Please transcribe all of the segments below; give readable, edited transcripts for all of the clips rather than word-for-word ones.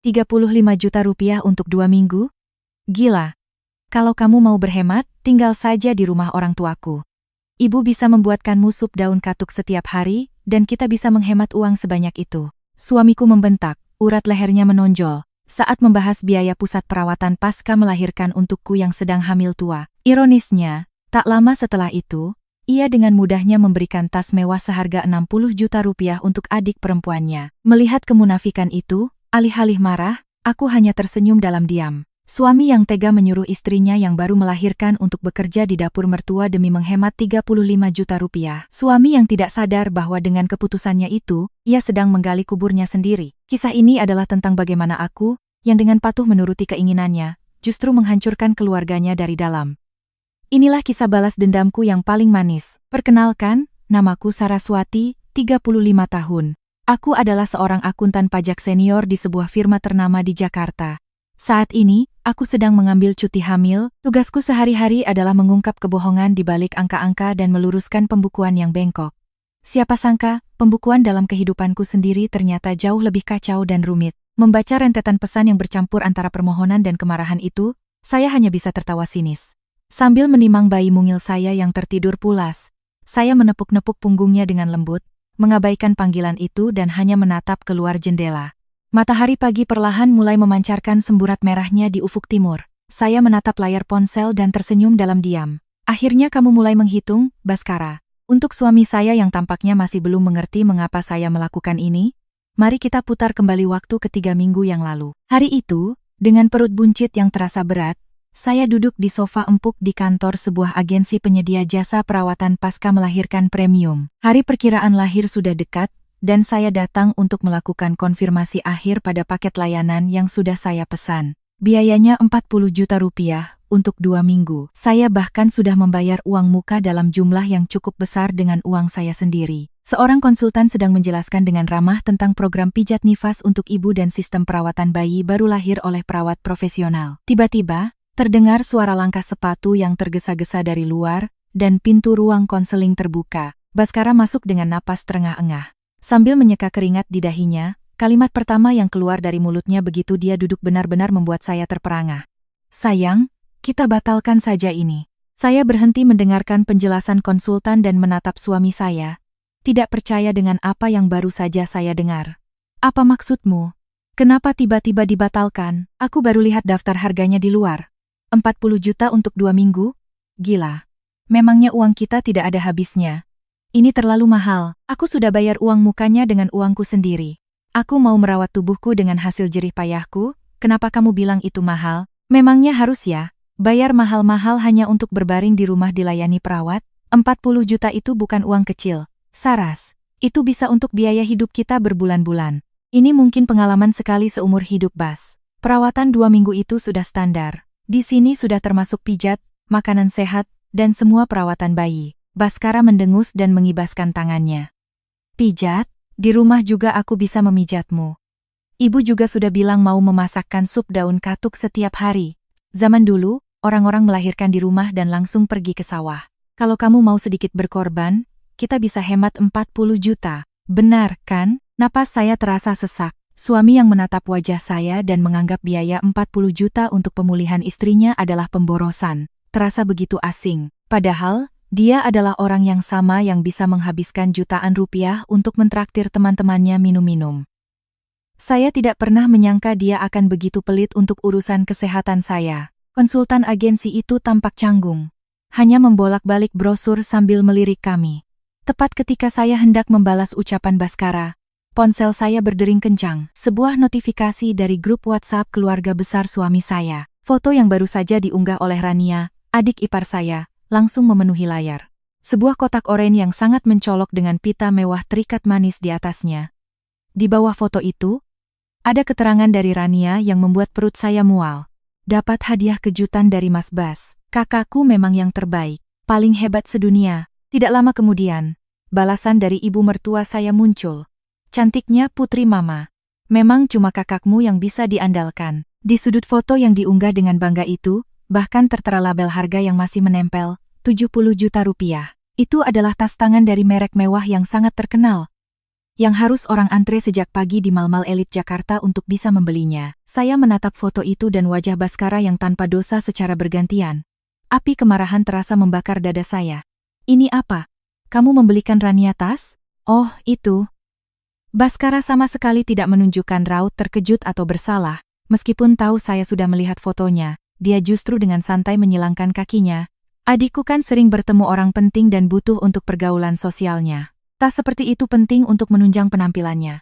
35 juta rupiah untuk 2 minggu? Gila. Kalau kamu mau berhemat, tinggal saja di rumah orang tuaku. Ibu bisa membuatkanmu sup daun katuk setiap hari, dan kita bisa menghemat uang sebanyak itu. Suamiku membentak, urat lehernya menonjol, saat membahas biaya pusat perawatan pasca melahirkan untukku yang sedang hamil tua. Ironisnya, tak lama setelah itu, ia dengan mudahnya memberikan tas mewah seharga 60 juta rupiah untuk adik perempuannya. Melihat kemunafikan itu, alih-alih marah, aku hanya tersenyum dalam diam. Suami yang tega menyuruh istrinya yang baru melahirkan untuk bekerja di dapur mertua demi menghemat 35 juta rupiah. Suami yang tidak sadar bahwa dengan keputusannya itu, ia sedang menggali kuburnya sendiri. Kisah ini adalah tentang bagaimana aku, yang dengan patuh menuruti keinginannya, justru menghancurkan keluarganya dari dalam. Inilah kisah balas dendamku yang paling manis. Perkenalkan, namaku Saraswati, 35 tahun. Aku adalah seorang akuntan pajak senior di sebuah firma ternama di Jakarta. Saat ini, aku sedang mengambil cuti hamil. Tugasku sehari-hari adalah mengungkap kebohongan di balik angka-angka dan meluruskan pembukuan yang bengkok. Siapa sangka, pembukuan dalam kehidupanku sendiri ternyata jauh lebih kacau dan rumit. Membaca rentetan pesan yang bercampur antara permohonan dan kemarahan itu, saya hanya bisa tertawa sinis. Sambil menimang bayi mungil saya yang tertidur pulas, saya menepuk-nepuk punggungnya dengan lembut, mengabaikan panggilan itu dan hanya menatap keluar jendela. Matahari pagi perlahan mulai memancarkan semburat merahnya di ufuk timur. Saya menatap layar ponsel dan tersenyum dalam diam. Akhirnya kamu mulai menghitung, Baskara. Untuk suami saya yang tampaknya masih belum mengerti mengapa saya melakukan ini, mari kita putar kembali waktu ke 3 minggu yang lalu. Hari itu, dengan perut buncit yang terasa berat, saya duduk di sofa empuk di kantor sebuah agensi penyedia jasa perawatan pasca melahirkan premium. Hari perkiraan lahir sudah dekat, dan saya datang untuk melakukan konfirmasi akhir pada paket layanan yang sudah saya pesan. Biayanya 40 juta rupiah untuk 2 minggu. Saya bahkan sudah membayar uang muka dalam jumlah yang cukup besar dengan uang saya sendiri. Seorang konsultan sedang menjelaskan dengan ramah tentang program pijat nifas untuk ibu dan sistem perawatan bayi baru lahir oleh perawat profesional. Tiba-tiba, terdengar suara langkah sepatu yang tergesa-gesa dari luar, dan pintu ruang konseling terbuka. Baskara masuk dengan napas terengah-engah. Sambil menyeka keringat di dahinya, kalimat pertama yang keluar dari mulutnya begitu dia duduk benar-benar membuat saya terperangah. Sayang, kita batalkan saja ini. Saya berhenti mendengarkan penjelasan konsultan dan menatap suami saya. Tidak percaya dengan apa yang baru saja saya dengar. Apa maksudmu? Kenapa tiba-tiba dibatalkan? Aku baru lihat daftar harganya di luar. 40 juta untuk 2 minggu? Gila. Memangnya uang kita tidak ada habisnya? Ini terlalu mahal. Aku sudah bayar uang mukanya dengan uangku sendiri. Aku mau merawat tubuhku dengan hasil jerih payahku. Kenapa kamu bilang itu mahal? Memangnya harus ya? Bayar mahal-mahal hanya untuk berbaring di rumah dilayani perawat? 40 juta itu bukan uang kecil. Saras, itu bisa untuk biaya hidup kita berbulan-bulan. Ini mungkin pengalaman sekali seumur hidup Bas. Perawatan 2 minggu itu sudah standar. Di sini sudah termasuk pijat, makanan sehat, dan semua perawatan bayi. Baskara mendengus dan mengibaskan tangannya. Pijat? Di rumah juga aku bisa memijatmu. Ibu juga sudah bilang mau memasakkan sup daun katuk setiap hari. Zaman dulu, orang-orang melahirkan di rumah dan langsung pergi ke sawah. Kalau kamu mau sedikit berkorban, kita bisa hemat 40 juta. Benar, kan? Napas saya terasa sesak. Suami yang menatap wajah saya dan menganggap biaya 40 juta untuk pemulihan istrinya adalah pemborosan. Terasa begitu asing. Padahal, dia adalah orang yang sama yang bisa menghabiskan jutaan rupiah untuk mentraktir teman-temannya minum-minum. Saya tidak pernah menyangka dia akan begitu pelit untuk urusan kesehatan saya. Konsultan agensi itu tampak canggung. Hanya membolak-balik brosur sambil melirik kami. Tepat ketika saya hendak membalas ucapan Baskara, ponsel saya berdering kencang. Sebuah notifikasi dari grup WhatsApp keluarga besar suami saya. Foto yang baru saja diunggah oleh Rania, adik ipar saya, langsung memenuhi layar. Sebuah kotak oranye yang sangat mencolok dengan pita mewah terikat manis di atasnya. Di bawah foto itu, ada keterangan dari Rania yang membuat perut saya mual. Dapat hadiah kejutan dari Mas Bas. Kakakku memang yang terbaik, paling hebat sedunia. Tidak lama kemudian, balasan dari ibu mertua saya muncul. Cantiknya putri mama. Memang cuma kakakmu yang bisa diandalkan. Di sudut foto yang diunggah dengan bangga itu, bahkan tertera label harga yang masih menempel, 70 juta rupiah. Itu adalah tas tangan dari merek mewah yang sangat terkenal. yang harus orang antre sejak pagi di mal-mal elit Jakarta untuk bisa membelinya. Saya menatap foto itu dan wajah Baskara yang tanpa dosa secara bergantian. Api kemarahan terasa membakar dada saya. Ini apa? Kamu membelikan Rania tas? Oh, itu. Baskara sama sekali tidak menunjukkan raut terkejut atau bersalah. Meskipun tahu saya sudah melihat fotonya, dia justru dengan santai menyilangkan kakinya. Adikku kan sering bertemu orang penting dan butuh untuk pergaulan sosialnya. Tas seperti itu penting untuk menunjang penampilannya.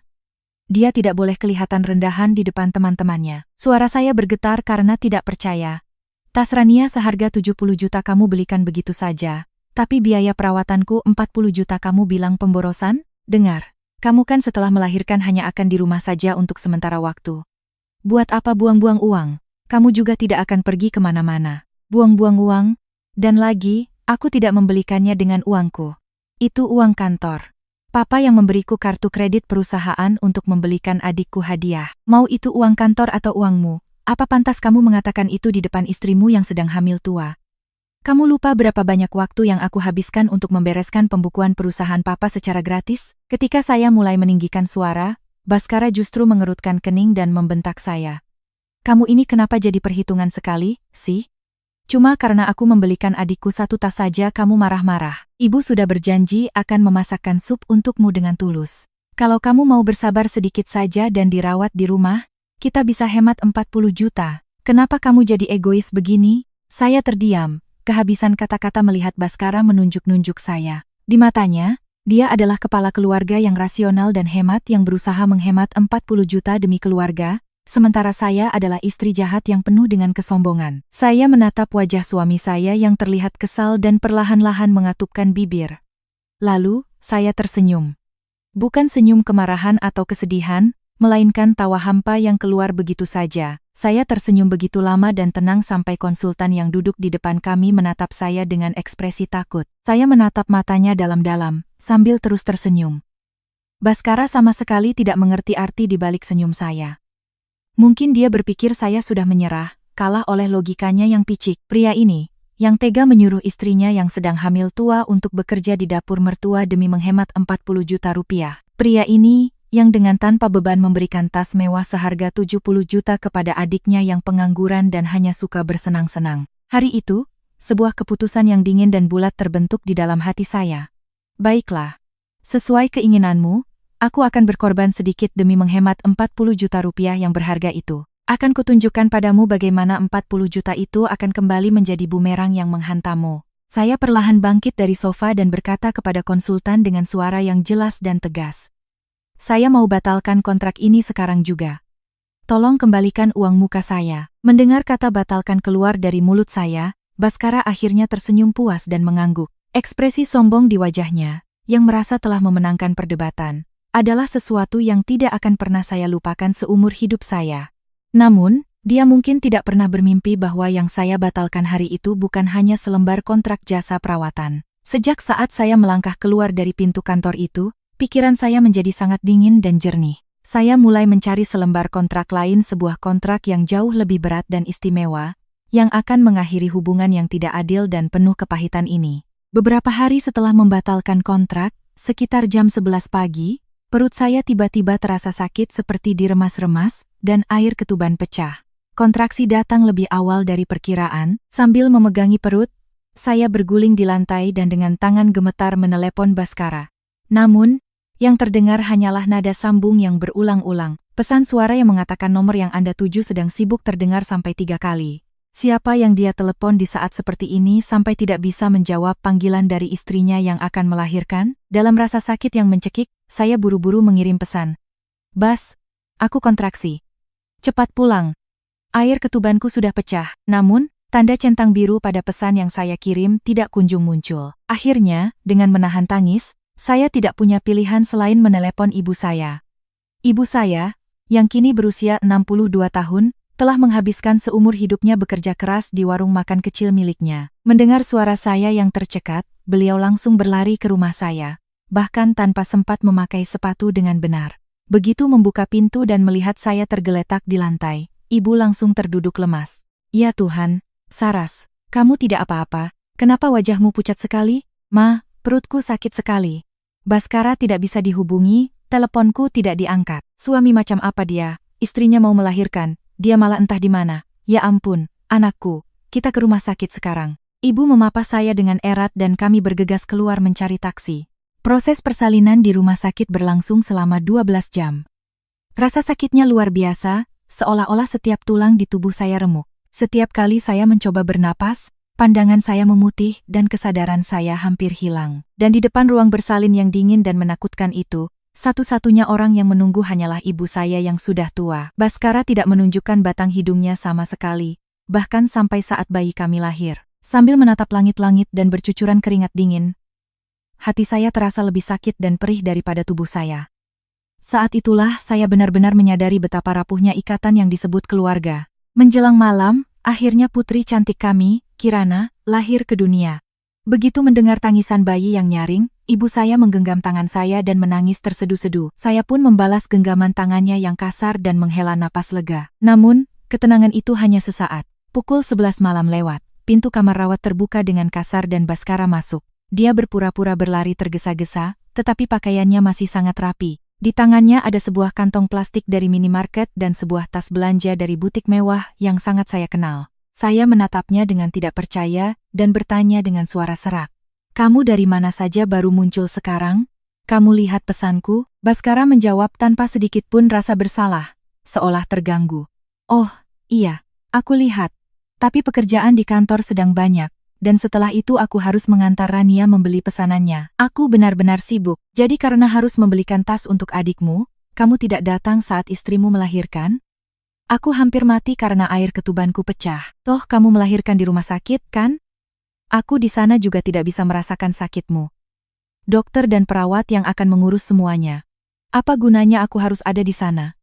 Dia tidak boleh kelihatan rendahan di depan teman-temannya. Suara saya bergetar karena tidak percaya. Tas Rania seharga 70 juta kamu belikan begitu saja. Tapi biaya perawatanku 40 juta kamu bilang pemborosan? Dengar, kamu kan setelah melahirkan hanya akan di rumah saja untuk sementara waktu. Buat apa buang-buang uang? Kamu juga tidak akan pergi kemana-mana. Buang-buang uang? Dan lagi, aku tidak membelikannya dengan uangku. Itu uang kantor. Papa yang memberiku kartu kredit perusahaan untuk membelikan adikku hadiah. Mau itu uang kantor atau uangmu, apa pantas kamu mengatakan itu di depan istrimu yang sedang hamil tua? Kamu lupa berapa banyak waktu yang aku habiskan untuk membereskan pembukuan perusahaan papa secara gratis? Ketika saya mulai meninggikan suara, Baskara justru mengerutkan kening dan membentak saya. Kamu ini kenapa jadi perhitungan sekali, sih? Cuma karena aku membelikan adikku satu tas saja kamu marah-marah. Ibu sudah berjanji akan memasakkan sup untukmu dengan tulus. Kalau kamu mau bersabar sedikit saja dan dirawat di rumah, kita bisa hemat 40 juta. Kenapa kamu jadi egois begini? Saya terdiam, kehabisan kata-kata melihat Baskara menunjuk-nunjuk saya. Di matanya, dia adalah kepala keluarga yang rasional dan hemat yang berusaha menghemat 40 juta demi keluarga. Sementara saya adalah istri jahat yang penuh dengan kesombongan. Saya menatap wajah suami saya yang terlihat kesal dan perlahan-lahan mengatupkan bibir. Lalu, saya tersenyum. Bukan senyum kemarahan atau kesedihan, melainkan tawa hampa yang keluar begitu saja. Saya tersenyum begitu lama dan tenang sampai konsultan yang duduk di depan kami menatap saya dengan ekspresi takut. Saya menatap matanya dalam-dalam, sambil terus tersenyum. Baskara sama sekali tidak mengerti arti di balik senyum saya. Mungkin dia berpikir saya sudah menyerah, kalah oleh logikanya yang picik. Pria ini, yang tega menyuruh istrinya yang sedang hamil tua untuk bekerja di dapur mertua demi menghemat 40 juta rupiah. Pria ini, yang dengan tanpa beban memberikan tas mewah seharga 70 juta kepada adiknya yang pengangguran dan hanya suka bersenang-senang. Hari itu, sebuah keputusan yang dingin dan bulat terbentuk di dalam hati saya. Baiklah, sesuai keinginanmu, aku akan berkorban sedikit demi menghemat 40 juta rupiah yang berharga itu. Akan kutunjukkan padamu bagaimana 40 juta itu akan kembali menjadi bumerang yang menghantammu. Saya perlahan bangkit dari sofa dan berkata kepada konsultan dengan suara yang jelas dan tegas. Saya mau batalkan kontrak ini sekarang juga. Tolong kembalikan uang muka saya. Mendengar kata batalkan keluar dari mulut saya, Baskara akhirnya tersenyum puas dan mengangguk. Ekspresi sombong di wajahnya, yang merasa telah memenangkan perdebatan, adalah sesuatu yang tidak akan pernah saya lupakan seumur hidup saya. Namun, dia mungkin tidak pernah bermimpi bahwa yang saya batalkan hari itu bukan hanya selembar kontrak jasa perawatan. Sejak saat saya melangkah keluar dari pintu kantor itu, pikiran saya menjadi sangat dingin dan jernih. Saya mulai mencari selembar kontrak lain, sebuah kontrak yang jauh lebih berat dan istimewa, yang akan mengakhiri hubungan yang tidak adil dan penuh kepahitan ini. Beberapa hari setelah membatalkan kontrak, sekitar jam 11 pagi, perut saya tiba-tiba terasa sakit seperti diremas-remas, dan air ketuban pecah. Kontraksi datang lebih awal dari perkiraan. Sambil memegangi perut, saya berguling di lantai dan dengan tangan gemetar menelepon Baskara. Namun, yang terdengar hanyalah nada sambung yang berulang-ulang. Pesan suara yang mengatakan nomor yang Anda tuju sedang sibuk terdengar sampai 3 kali. Siapa yang dia telepon di saat seperti ini sampai tidak bisa menjawab panggilan dari istrinya yang akan melahirkan? Dalam rasa sakit yang mencekik, saya buru-buru mengirim pesan. Bas, aku kontraksi. Cepat pulang. Air ketubanku sudah pecah. Namun, tanda centang biru pada pesan yang saya kirim tidak kunjung muncul. Akhirnya, dengan menahan tangis, saya tidak punya pilihan selain menelepon ibu saya. Ibu saya, yang kini berusia 62 tahun, telah menghabiskan seumur hidupnya bekerja keras di warung makan kecil miliknya. Mendengar suara saya yang tercekat, beliau langsung berlari ke rumah saya, bahkan tanpa sempat memakai sepatu dengan benar. Begitu membuka pintu dan melihat saya tergeletak di lantai, ibu langsung terduduk lemas. Ya Tuhan, Saras, kamu tidak apa-apa, kenapa wajahmu pucat sekali? Ma, perutku sakit sekali. Baskara tidak bisa dihubungi, Teleponku tidak diangkat. Suami macam apa dia? Istrinya mau melahirkan, dia malah entah di mana. Ya ampun, anakku, kita ke rumah sakit sekarang. Ibu memapa saya dengan erat dan kami bergegas keluar mencari taksi. Proses persalinan di rumah sakit berlangsung selama 12 jam. Rasa sakitnya luar biasa, seolah-olah setiap tulang di tubuh saya remuk. Setiap kali saya mencoba bernapas, pandangan saya memutih dan kesadaran saya hampir hilang. Dan di depan ruang bersalin yang dingin dan menakutkan itu, satu-satunya orang yang menunggu hanyalah ibu saya yang sudah tua. Baskara tidak menunjukkan batang hidungnya sama sekali, bahkan sampai saat bayi kami lahir. Sambil menatap langit-langit dan bercucuran keringat dingin, hati saya terasa lebih sakit dan perih daripada tubuh saya. Saat itulah saya benar-benar menyadari betapa rapuhnya ikatan yang disebut keluarga. Menjelang malam, akhirnya putri cantik kami, Kirana, lahir ke dunia. Begitu mendengar tangisan bayi yang nyaring, ibu saya menggenggam tangan saya dan menangis tersedu-sedu. Saya pun membalas genggaman tangannya yang kasar dan menghela napas lega. Namun, ketenangan itu hanya sesaat. Pukul 11 malam lewat, pintu kamar rawat terbuka dengan kasar dan Baskara masuk. Dia berpura-pura berlari tergesa-gesa, tetapi pakaiannya masih sangat rapi. Di tangannya ada sebuah kantong plastik dari minimarket dan sebuah tas belanja dari butik mewah yang sangat saya kenal. Saya menatapnya dengan tidak percaya dan bertanya dengan suara serak. "Kamu dari mana saja baru muncul sekarang? Kamu lihat pesanku?" Baskara menjawab tanpa sedikit pun rasa bersalah, seolah terganggu. "Oh, iya, aku lihat. Tapi pekerjaan di kantor sedang banyak. Dan setelah itu aku harus mengantar Rania membeli pesanannya. Aku benar-benar sibuk. Jadi karena harus membelikan tas untuk adikmu, kamu tidak datang saat istrimu melahirkan? Aku hampir mati karena air ketubanku pecah. Toh kamu melahirkan di rumah sakit, kan? Aku di sana juga tidak bisa merasakan sakitmu. Dokter dan perawat yang akan mengurus semuanya. Apa gunanya aku harus ada di sana?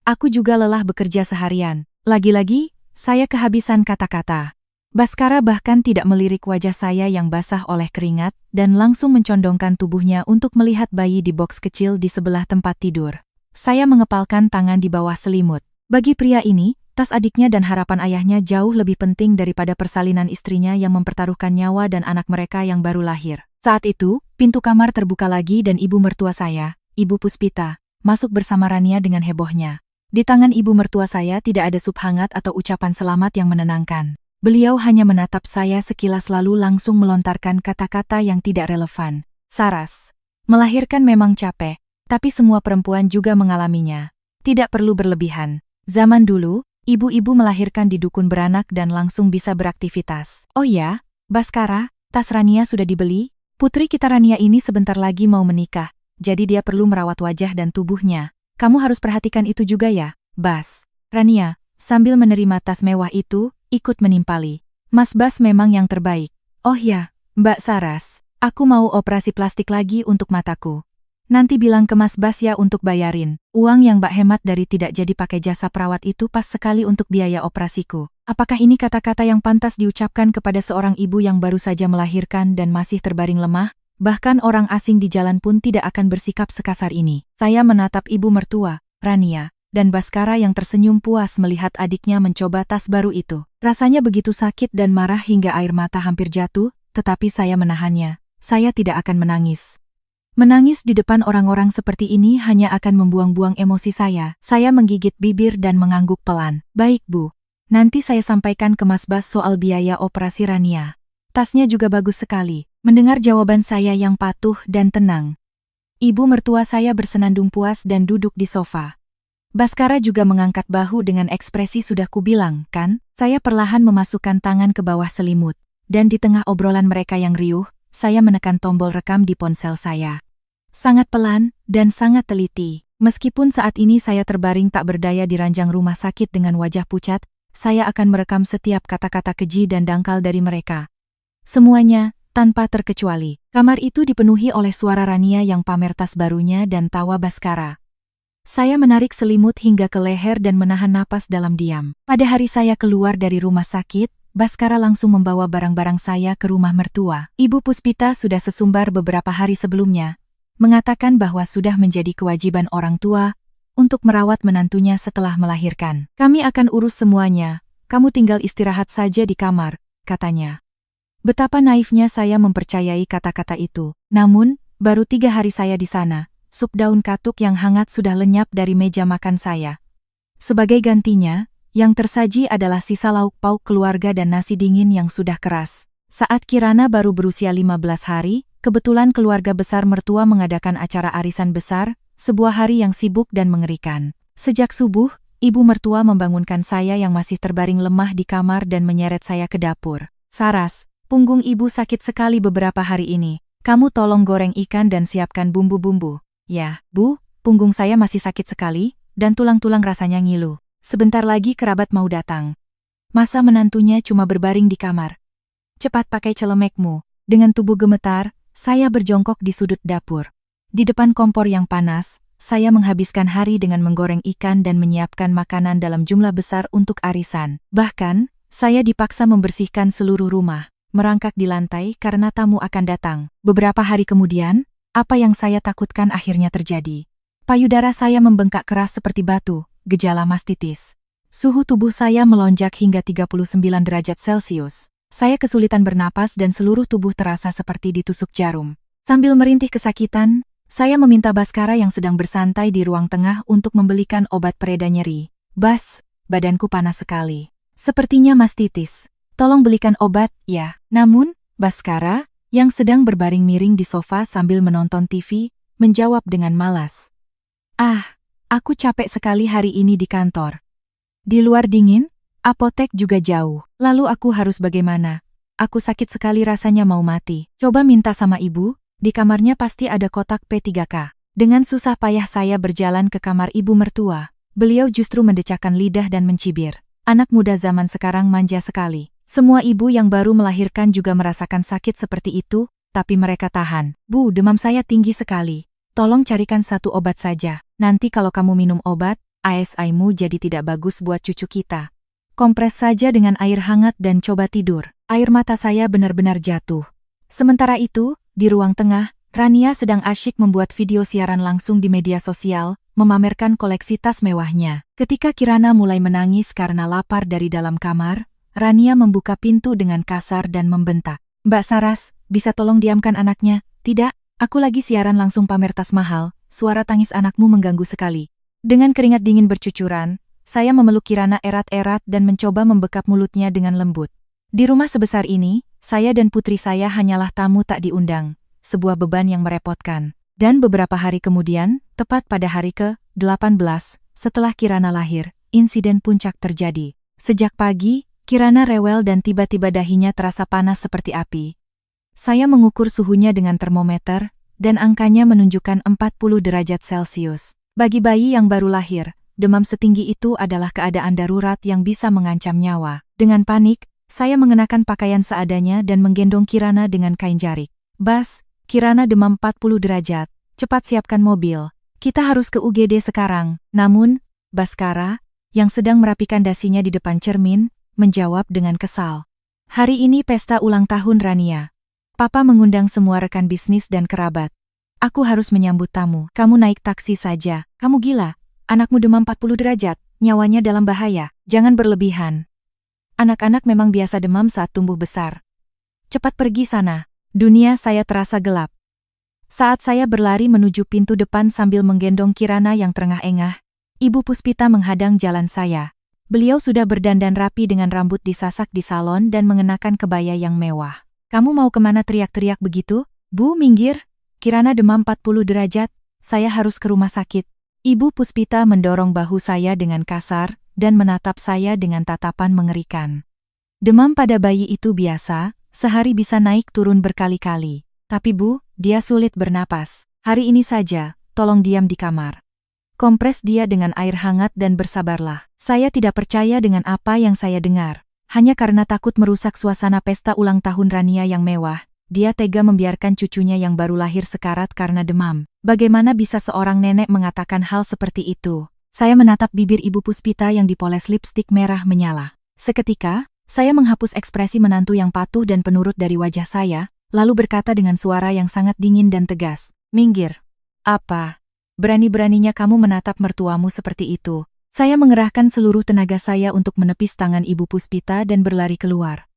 Aku juga lelah bekerja seharian. Lagi-lagi, saya kehabisan kata-kata." Baskara bahkan tidak melirik wajah saya yang basah oleh keringat dan langsung mencondongkan tubuhnya untuk melihat bayi di boks kecil di sebelah tempat tidur. Saya mengepalkan tangan di bawah selimut. Bagi pria ini, tas adiknya dan harapan ayahnya jauh lebih penting daripada persalinan istrinya yang mempertaruhkan nyawa dan anak mereka yang baru lahir. Saat itu, pintu kamar terbuka lagi dan ibu mertua saya, Ibu Puspita, masuk bersama Rania dengan hebohnya. Di tangan ibu mertua saya tidak ada sup hangat atau ucapan selamat yang menenangkan. Beliau hanya menatap saya sekilas lalu langsung melontarkan kata-kata yang tidak relevan. "Saras, melahirkan memang capek, tapi semua perempuan juga mengalaminya. Tidak perlu berlebihan. Zaman dulu, ibu-ibu melahirkan di dukun beranak dan langsung bisa beraktivitas." "Oh ya, Baskara, tas Rania sudah dibeli? Putri kita Rania ini sebentar lagi mau menikah, jadi dia perlu merawat wajah dan tubuhnya. Kamu harus perhatikan itu juga ya, Bas." Rania, sambil menerima tas mewah itu, ikut menimpali. "Mas Bas memang yang terbaik." "Oh ya, Mbak Saras, aku mau operasi plastik lagi untuk mataku. Nanti bilang ke Mas Bas ya untuk bayarin. Uang yang Mbak hemat dari tidak jadi pakai jasa perawat itu pas sekali untuk biaya operasiku." Apakah ini kata-kata yang pantas diucapkan kepada seorang ibu yang baru saja melahirkan dan masih terbaring lemah? Bahkan orang asing di jalan pun tidak akan bersikap sekasar ini. Saya menatap ibu mertua, Rania, dan Baskara yang tersenyum puas melihat adiknya mencoba tas baru itu. Rasanya begitu sakit dan marah hingga air mata hampir jatuh, tetapi saya menahannya. Saya tidak akan menangis. Menangis di depan orang-orang seperti ini hanya akan membuang-buang emosi saya. Saya menggigit bibir dan mengangguk pelan. "Baik Bu, nanti saya sampaikan ke Mas Bas soal biaya operasi Rania. Tasnya juga bagus sekali." Mendengar jawaban saya yang patuh dan tenang, ibu mertua saya bersenandung puas dan duduk di sofa. Baskara juga mengangkat bahu dengan ekspresi "sudah kubilang, kan?" Saya perlahan memasukkan tangan ke bawah selimut, dan di tengah obrolan mereka yang riuh, saya menekan tombol rekam di ponsel saya. Sangat pelan dan sangat teliti. Meskipun saat ini saya terbaring tak berdaya di ranjang rumah sakit dengan wajah pucat, saya akan merekam setiap kata-kata keji dan dangkal dari mereka. Semuanya, tanpa terkecuali. Kamar itu dipenuhi oleh suara Rania yang pamer tas barunya dan tawa Baskara. Saya menarik selimut hingga ke leher dan menahan napas dalam diam. Pada hari saya keluar dari rumah sakit, Baskara langsung membawa barang-barang saya ke rumah mertua. Ibu Puspita sudah sesumbar beberapa hari sebelumnya, mengatakan bahwa sudah menjadi kewajiban orang tua untuk merawat menantunya setelah melahirkan. "Kami akan urus semuanya, kamu tinggal istirahat saja di kamar," katanya. Betapa naifnya saya mempercayai kata-kata itu. Namun, baru 3 hari saya di sana, sup daun katuk yang hangat sudah lenyap dari meja makan saya. Sebagai gantinya, yang tersaji adalah sisa lauk pauk keluarga dan nasi dingin yang sudah keras. Saat Kirana baru berusia 15 hari, kebetulan keluarga besar mertua mengadakan acara arisan besar, sebuah hari yang sibuk dan mengerikan. Sejak subuh, ibu mertua membangunkan saya yang masih terbaring lemah di kamar dan menyeret saya ke dapur. "Saras, punggung ibu sakit sekali beberapa hari ini. Kamu tolong goreng ikan dan siapkan bumbu-bumbu." "Ya, Bu, punggung saya masih sakit sekali, dan tulang-tulang rasanya ngilu. Sebentar lagi kerabat mau datang." Masa menantunya cuma berbaring di kamar. "Cepat pakai celemekmu." Dengan tubuh gemetar, saya berjongkok di sudut dapur. Di depan kompor yang panas, saya menghabiskan hari dengan menggoreng ikan dan menyiapkan makanan dalam jumlah besar untuk arisan. Bahkan, saya dipaksa membersihkan seluruh rumah, merangkak di lantai karena tamu akan datang. Beberapa hari kemudian, apa yang saya takutkan akhirnya terjadi. Payudara saya membengkak keras seperti batu, gejala mastitis. Suhu tubuh saya melonjak hingga 39 derajat Celcius. Saya kesulitan bernapas dan seluruh tubuh terasa seperti ditusuk jarum. Sambil merintih kesakitan, saya meminta Baskara yang sedang bersantai di ruang tengah untuk membelikan obat pereda nyeri. "Bas, badanku panas sekali. Sepertinya mastitis. Tolong belikan obat, ya." Namun, Baskara, yang sedang berbaring miring di sofa sambil menonton TV, menjawab dengan malas. "Ah, aku capek sekali hari ini di kantor. Di luar dingin, apotek juga jauh. Lalu aku harus bagaimana? Aku sakit sekali rasanya mau mati. Coba minta sama ibu, di kamarnya pasti ada kotak P3K." Dengan susah payah saya berjalan ke kamar ibu mertua. Beliau justru mendecakkan lidah dan mencibir. Anak muda zaman sekarang manja sekali. Semua ibu yang baru melahirkan juga merasakan sakit seperti itu, tapi mereka tahan. "Bu, demam saya tinggi sekali. Tolong carikan satu obat saja. Nanti kalau kamu minum obat, ASI-mu jadi tidak bagus buat cucu kita. Kompres saja dengan air hangat dan coba tidur." Air mata saya benar-benar jatuh. Sementara itu, di ruang tengah, Rania sedang asyik membuat video siaran langsung di media sosial, memamerkan koleksi tas mewahnya. Ketika Kirana mulai menangis karena lapar dari dalam kamar, Rania membuka pintu dengan kasar dan membentak. "Mbak Saras, bisa tolong diamkan anaknya?" "Tidak, aku lagi siaran langsung pamer tas mahal." Suara tangis anakmu mengganggu sekali. Dengan keringat dingin bercucuran, saya memeluk Kirana erat-erat dan mencoba membekap mulutnya dengan lembut. Di rumah sebesar ini, saya dan putri saya hanyalah tamu tak diundang, sebuah beban yang merepotkan. Dan beberapa hari kemudian, tepat pada hari ke-18, setelah Kirana lahir, insiden puncak terjadi. Sejak pagi, Kirana rewel dan tiba-tiba dahinya terasa panas seperti api. Saya mengukur suhunya dengan termometer, dan angkanya menunjukkan 40 derajat Celcius. Bagi bayi yang baru lahir, demam setinggi itu adalah keadaan darurat yang bisa mengancam nyawa. Dengan panik, saya mengenakan pakaian seadanya dan menggendong Kirana dengan kain jarik. "Bas, Kirana demam 40 derajat. Cepat siapkan mobil. Kita harus ke UGD sekarang." Namun, Baskara, yang sedang merapikan dasinya di depan cermin, menjawab dengan kesal. "Hari ini pesta ulang tahun Rania. Papa mengundang semua rekan bisnis dan kerabat. Aku harus menyambut tamu. Kamu naik taksi saja. Kamu gila. Anakmu demam 40 derajat, nyawanya dalam bahaya. Jangan berlebihan. Anak-anak memang biasa demam saat tumbuh besar. Cepat pergi sana." Dunia saya terasa gelap. Saat saya berlari menuju pintu depan sambil menggendong Kirana yang terengah-engah, Ibu Puspita menghadang jalan saya. Beliau sudah berdandan rapi dengan rambut disasak di salon dan mengenakan kebaya yang mewah. "Kamu mau kemana teriak-teriak begitu? Bu, minggir. Kirana demam 40 derajat, saya harus ke rumah sakit." Ibu Puspita mendorong bahu saya dengan kasar dan menatap saya dengan tatapan mengerikan. "Demam pada bayi itu biasa, sehari bisa naik turun berkali-kali. Tapi Bu, dia sulit bernapas. Hari ini saja, tolong diam di kamar. Kompres dia dengan air hangat dan bersabarlah." Saya tidak percaya dengan apa yang saya dengar. Hanya karena takut merusak suasana pesta ulang tahun Rania yang mewah, dia tega membiarkan cucunya yang baru lahir sekarat karena demam. Bagaimana bisa seorang nenek mengatakan hal seperti itu? Saya menatap bibir Ibu Puspita yang dipoles lipstik merah menyala. Seketika, saya menghapus ekspresi menantu yang patuh dan penurut dari wajah saya, lalu berkata dengan suara yang sangat dingin dan tegas, "Minggir." "Apa? Berani-beraninya kamu menatap mertuamu seperti itu?" Saya mengerahkan seluruh tenaga saya untuk menepis tangan Ibu Puspita dan berlari keluar.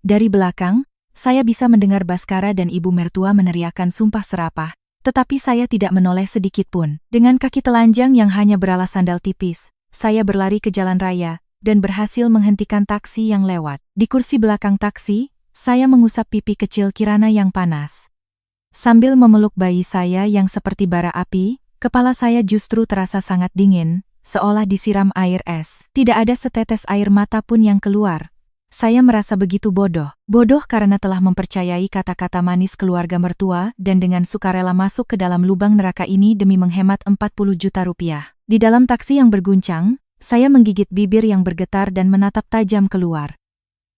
Dari belakang, saya bisa mendengar Baskara dan Ibu mertua meneriakkan sumpah serapah, Tetapi saya tidak menoleh sedikit pun. Dengan kaki telanjang yang hanya beralas sandal tipis, saya berlari ke jalan raya, dan berhasil menghentikan taksi yang lewat. Di kursi belakang taksi, saya mengusap pipi kecil Kirana yang panas. Sambil memeluk bayi saya yang seperti bara api, kepala saya justru terasa sangat dingin, seolah disiram air es. Tidak ada setetes air mata pun yang keluar. Saya merasa begitu bodoh. Bodoh karena telah mempercayai kata-kata manis keluarga mertua dan dengan sukarela masuk ke dalam lubang neraka ini demi menghemat 40 juta rupiah. Di dalam taksi yang berguncang, saya menggigit bibir yang bergetar dan menatap tajam keluar.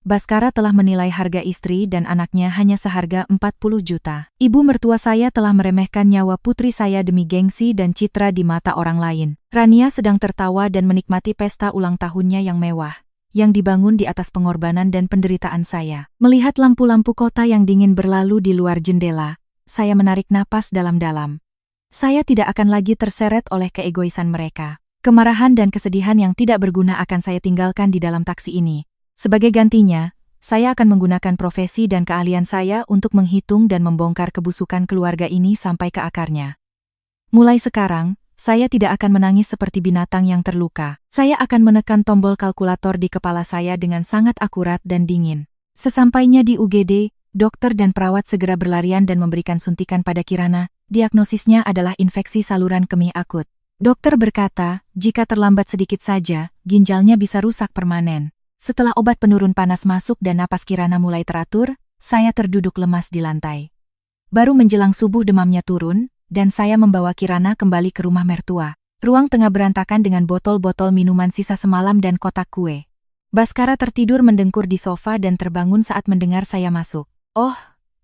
Baskara telah menilai harga istri dan anaknya hanya seharga 40 juta. Ibu mertua saya telah meremehkan nyawa putri saya demi gengsi dan citra di mata orang lain. Rania sedang tertawa dan menikmati pesta ulang tahunnya yang mewah, yang dibangun di atas pengorbanan dan penderitaan saya. Melihat lampu-lampu kota yang dingin berlalu di luar jendela, saya menarik napas dalam-dalam. Saya tidak akan lagi terseret oleh keegoisan mereka. Kemarahan dan kesedihan yang tidak berguna akan saya tinggalkan di dalam taksi ini. Sebagai gantinya, saya akan menggunakan profesi dan keahlian saya untuk menghitung dan membongkar kebusukan keluarga ini sampai ke akarnya. Mulai sekarang, saya tidak akan menangis seperti binatang yang terluka. Saya akan menekan tombol kalkulator di kepala saya dengan sangat akurat dan dingin. Sesampainya di UGD, dokter dan perawat segera berlarian dan memberikan suntikan pada Kirana. Diagnosisnya adalah infeksi saluran kemih akut. Dokter berkata, jika terlambat sedikit saja, ginjalnya bisa rusak permanen. Setelah obat penurun panas masuk dan napas Kirana mulai teratur, saya terduduk lemas di lantai. Baru menjelang subuh demamnya turun, dan saya membawa Kirana kembali ke rumah mertua. Ruang tengah berantakan dengan botol-botol minuman sisa semalam dan kotak kue. Baskara tertidur mendengkur di sofa dan terbangun saat mendengar saya masuk. Oh,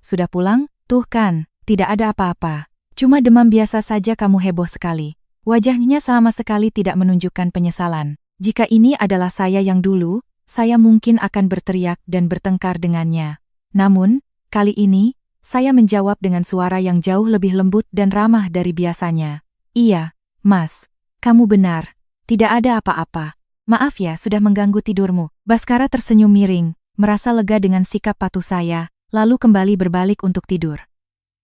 sudah pulang? Tuh kan, tidak ada apa-apa. Cuma demam biasa saja. Kamu heboh sekali. Wajahnya sama sekali tidak menunjukkan penyesalan. Jika ini adalah saya yang dulu, saya mungkin akan berteriak dan bertengkar dengannya. Namun, kali ini, saya menjawab dengan suara yang jauh lebih lembut dan ramah dari biasanya. Iya, Mas. Kamu benar. Tidak ada apa-apa. Maaf ya sudah mengganggu tidurmu. Baskara tersenyum miring, merasa lega dengan sikap patuh saya, lalu kembali berbalik untuk tidur.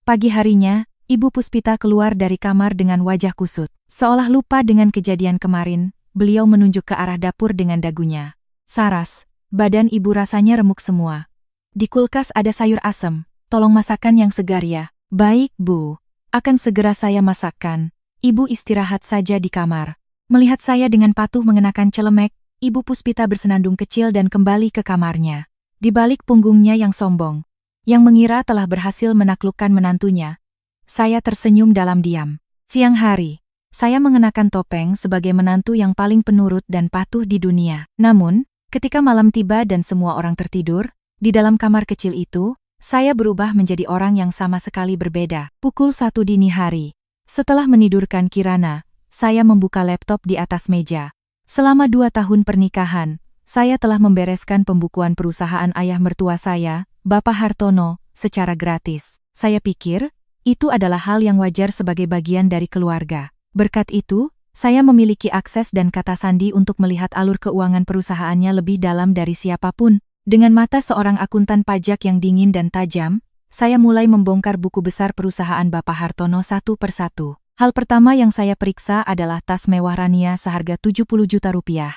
Pagi harinya, Ibu Puspita keluar dari kamar dengan wajah kusut. Seolah lupa dengan kejadian kemarin, beliau menunjuk ke arah dapur dengan dagunya. Saras, badan ibu rasanya remuk semua. Di kulkas ada sayur asem, tolong masakan yang segar ya. Baik, Bu. Akan segera saya masakkan. Ibu istirahat saja di kamar. Melihat saya dengan patuh mengenakan celemek, Ibu Puspita bersenandung kecil dan kembali ke kamarnya. Di balik punggungnya yang sombong, yang mengira telah berhasil menaklukkan menantunya, saya tersenyum dalam diam. Siang hari, saya mengenakan topeng sebagai menantu yang paling penurut dan patuh di dunia. Namun, ketika malam tiba dan semua orang tertidur, di dalam kamar kecil itu, saya berubah menjadi orang yang sama sekali berbeda. Pukul 1 dini hari. Setelah menidurkan Kirana, saya membuka laptop di atas meja. Selama 2 tahun pernikahan, saya telah membereskan pembukuan perusahaan ayah mertua saya, Bapak Hartono, secara gratis. Saya pikir, itu adalah hal yang wajar sebagai bagian dari keluarga. Berkat itu, saya memiliki akses dan kata sandi untuk melihat alur keuangan perusahaannya lebih dalam dari siapapun. Dengan mata seorang akuntan pajak yang dingin dan tajam, saya mulai membongkar buku besar perusahaan Bapak Hartono satu persatu. Hal pertama yang saya periksa adalah tas mewah Rania seharga 70 juta rupiah.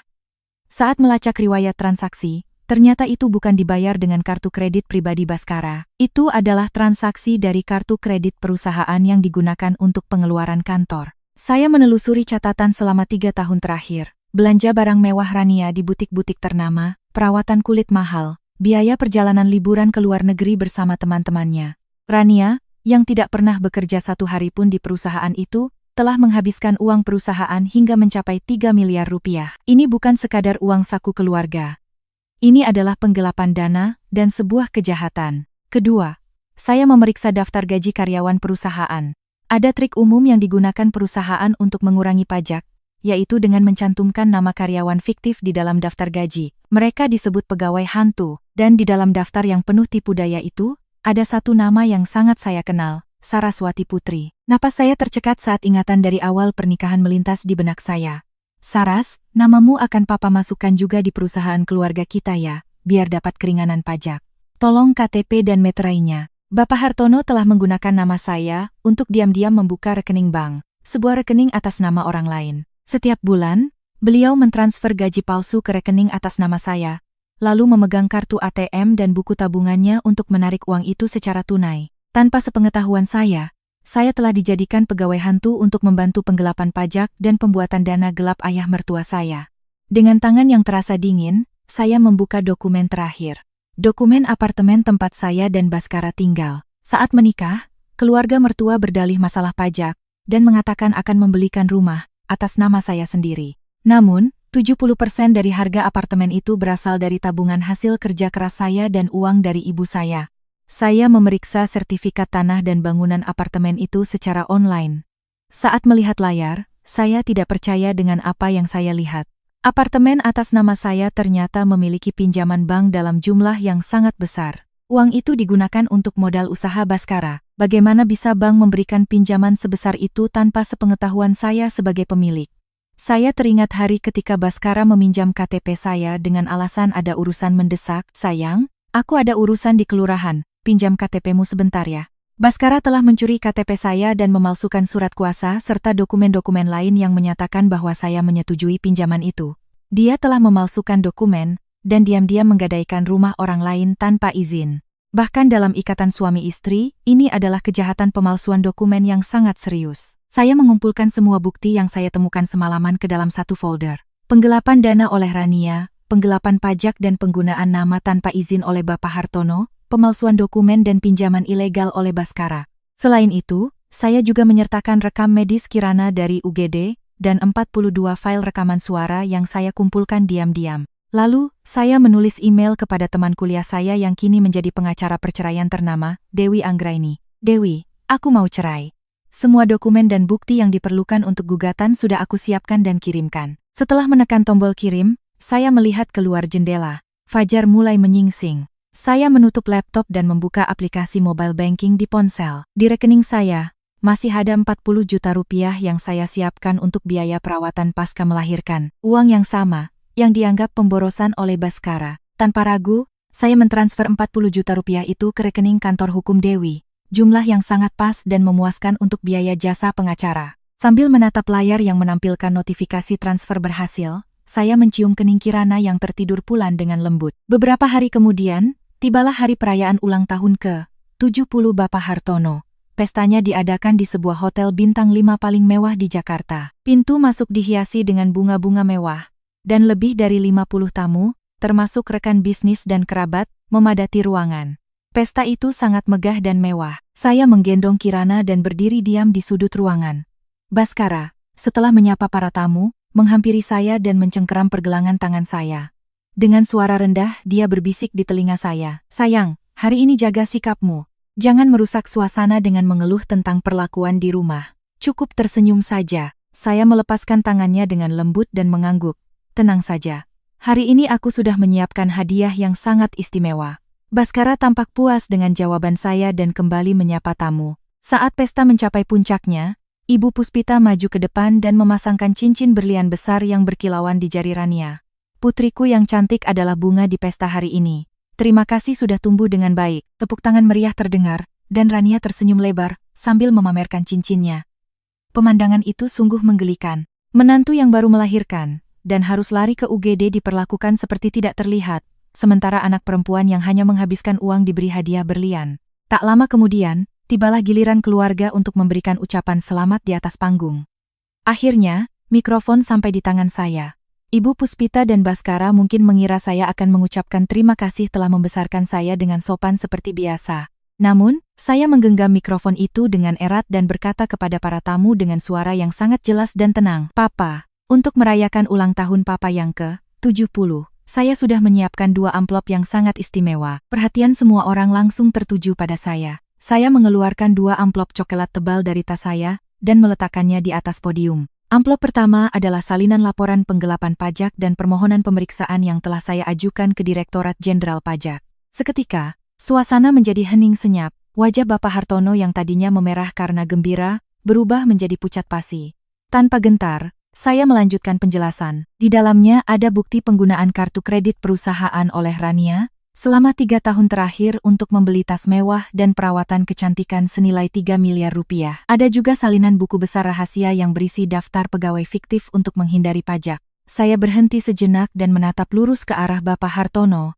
Saat melacak riwayat transaksi, ternyata itu bukan dibayar dengan kartu kredit pribadi Baskara. Itu adalah transaksi dari kartu kredit perusahaan yang digunakan untuk pengeluaran kantor. Saya menelusuri catatan selama 3 tahun terakhir. Belanja barang mewah Rania di butik-butik ternama, perawatan kulit mahal, biaya perjalanan liburan ke luar negeri bersama teman-temannya. Rania, yang tidak pernah bekerja 1 hari pun di perusahaan itu, telah menghabiskan uang perusahaan hingga mencapai 3 miliar rupiah. Ini bukan sekadar uang saku keluarga. Ini adalah penggelapan dana dan sebuah kejahatan. Kedua, saya memeriksa daftar gaji karyawan perusahaan. Ada trik umum yang digunakan perusahaan untuk mengurangi pajak, yaitu dengan mencantumkan nama karyawan fiktif di dalam daftar gaji. Mereka disebut pegawai hantu, dan di dalam daftar yang penuh tipu daya itu, ada satu nama yang sangat saya kenal, Saraswati Putri. Napas saya tercekat saat ingatan dari awal pernikahan melintas di benak saya. Saras, namamu akan papa masukkan juga di perusahaan keluarga kita ya, biar dapat keringanan pajak. Tolong KTP dan meterainya. Bapak Hartono telah menggunakan nama saya untuk diam-diam membuka rekening bank, sebuah rekening atas nama orang lain. Setiap bulan, beliau mentransfer gaji palsu ke rekening atas nama saya, lalu memegang kartu ATM dan buku tabungannya untuk menarik uang itu secara tunai. Tanpa sepengetahuan saya telah dijadikan pegawai hantu untuk membantu penggelapan pajak dan pembuatan dana gelap ayah mertua saya. Dengan tangan yang terasa dingin, saya membuka dokumen terakhir. Dokumen apartemen tempat saya dan Baskara tinggal. Saat menikah, keluarga mertua berdalih masalah pajak dan mengatakan akan membelikan rumah atas nama saya sendiri. Namun, 70% dari harga apartemen itu berasal dari tabungan hasil kerja keras saya dan uang dari ibu saya. Saya memeriksa sertifikat tanah dan bangunan apartemen itu secara online. Saat melihat layar, saya tidak percaya dengan apa yang saya lihat. Apartemen atas nama saya ternyata memiliki pinjaman bank dalam jumlah yang sangat besar. Uang itu digunakan untuk modal usaha Baskara. Bagaimana bisa bank memberikan pinjaman sebesar itu tanpa sepengetahuan saya sebagai pemilik? Saya teringat hari ketika Baskara meminjam KTP saya dengan alasan ada urusan mendesak. Sayang, aku ada urusan di kelurahan, pinjam KTP-mu sebentar ya. Baskara telah mencuri KTP saya dan memalsukan surat kuasa serta dokumen-dokumen lain yang menyatakan bahwa saya menyetujui pinjaman itu. Dia telah memalsukan dokumen dan diam-diam menggadaikan rumah orang lain tanpa izin. Bahkan dalam ikatan suami istri, ini adalah kejahatan pemalsuan dokumen yang sangat serius. Saya mengumpulkan semua bukti yang saya temukan semalaman ke dalam satu folder. Penggelapan dana oleh Rania, penggelapan pajak dan penggunaan nama tanpa izin oleh Bapak Hartono, pemalsuan dokumen dan pinjaman ilegal oleh Baskara. Selain itu, saya juga menyertakan rekam medis Kirana dari UGD dan 42 file rekaman suara yang saya kumpulkan diam-diam. Lalu, saya menulis email kepada teman kuliah saya yang kini menjadi pengacara perceraian ternama, Dewi Anggraini. Dewi, aku mau cerai. Semua dokumen dan bukti yang diperlukan untuk gugatan sudah aku siapkan dan kirimkan. Setelah menekan tombol kirim, saya melihat keluar jendela. Fajar mulai menyingsing. Saya menutup laptop dan membuka aplikasi mobile banking di ponsel. Di rekening saya, masih ada 40 juta rupiah yang saya siapkan untuk biaya perawatan pasca melahirkan. Uang yang sama yang dianggap pemborosan oleh Baskara. Tanpa ragu, saya mentransfer 40 juta rupiah itu ke rekening kantor hukum Dewi. Jumlah yang sangat pas dan memuaskan untuk biaya jasa pengacara. Sambil menatap layar yang menampilkan notifikasi transfer berhasil, saya mencium kening Kirana yang tertidur pulan dengan lembut. Beberapa hari kemudian, tibalah hari perayaan ulang tahun ke-70 Bapak Hartono. Pestanya diadakan di sebuah hotel bintang 5 paling mewah di Jakarta. Pintu masuk dihiasi dengan bunga-bunga mewah. Dan lebih dari 50 tamu, termasuk rekan bisnis dan kerabat, memadati ruangan. Pesta itu sangat megah dan mewah. Saya menggendong Kirana dan berdiri diam di sudut ruangan. Baskara, setelah menyapa para tamu, menghampiri saya dan mencengkeram pergelangan tangan saya. Dengan suara rendah, dia berbisik di telinga saya. Sayang, hari ini jaga sikapmu. Jangan merusak suasana dengan mengeluh tentang perlakuan di rumah. Cukup tersenyum saja. Saya melepaskan tangannya dengan lembut dan mengangguk. Tenang saja. Hari ini aku sudah menyiapkan hadiah yang sangat istimewa. Baskara tampak puas dengan jawaban saya dan kembali menyapa tamu. Saat pesta mencapai puncaknya, Ibu Puspita maju ke depan dan memasangkan cincin berlian besar yang berkilauan di jari Rania. Putriku yang cantik adalah bunga di pesta hari ini. Terima kasih sudah tumbuh dengan baik. Tepuk tangan meriah terdengar, dan Rania tersenyum lebar sambil memamerkan cincinnya. Pemandangan itu sungguh menggelikan. Menantu yang baru melahirkan dan harus lari ke UGD diperlakukan seperti tidak terlihat, sementara anak perempuan yang hanya menghabiskan uang diberi hadiah berlian. Tak lama kemudian, tibalah giliran keluarga untuk memberikan ucapan selamat di atas panggung. Akhirnya, mikrofon sampai di tangan saya. Ibu Puspita dan Baskara mungkin mengira saya akan mengucapkan terima kasih telah membesarkan saya dengan sopan seperti biasa. Namun, saya menggenggam mikrofon itu dengan erat dan berkata kepada para tamu dengan suara yang sangat jelas dan tenang. Papa, untuk merayakan ulang tahun Papa yang ke-70, saya sudah menyiapkan 2 amplop yang sangat istimewa. Perhatian semua orang langsung tertuju pada saya. Saya mengeluarkan 2 amplop coklat tebal dari tas saya dan meletakkannya di atas podium. Amplop pertama adalah salinan laporan penggelapan pajak dan permohonan pemeriksaan yang telah saya ajukan ke Direktorat Jenderal Pajak. Seketika, suasana menjadi hening senyap. Wajah Bapak Hartono yang tadinya memerah karena gembira, berubah menjadi pucat pasi. Tanpa gentar, saya melanjutkan penjelasan. Di dalamnya ada bukti penggunaan kartu kredit perusahaan oleh Rania, selama 3 tahun terakhir untuk membeli tas mewah dan perawatan kecantikan senilai 3 miliar rupiah. Ada juga salinan buku besar rahasia yang berisi daftar pegawai fiktif untuk menghindari pajak. Saya berhenti sejenak dan menatap lurus ke arah Bapak Hartono.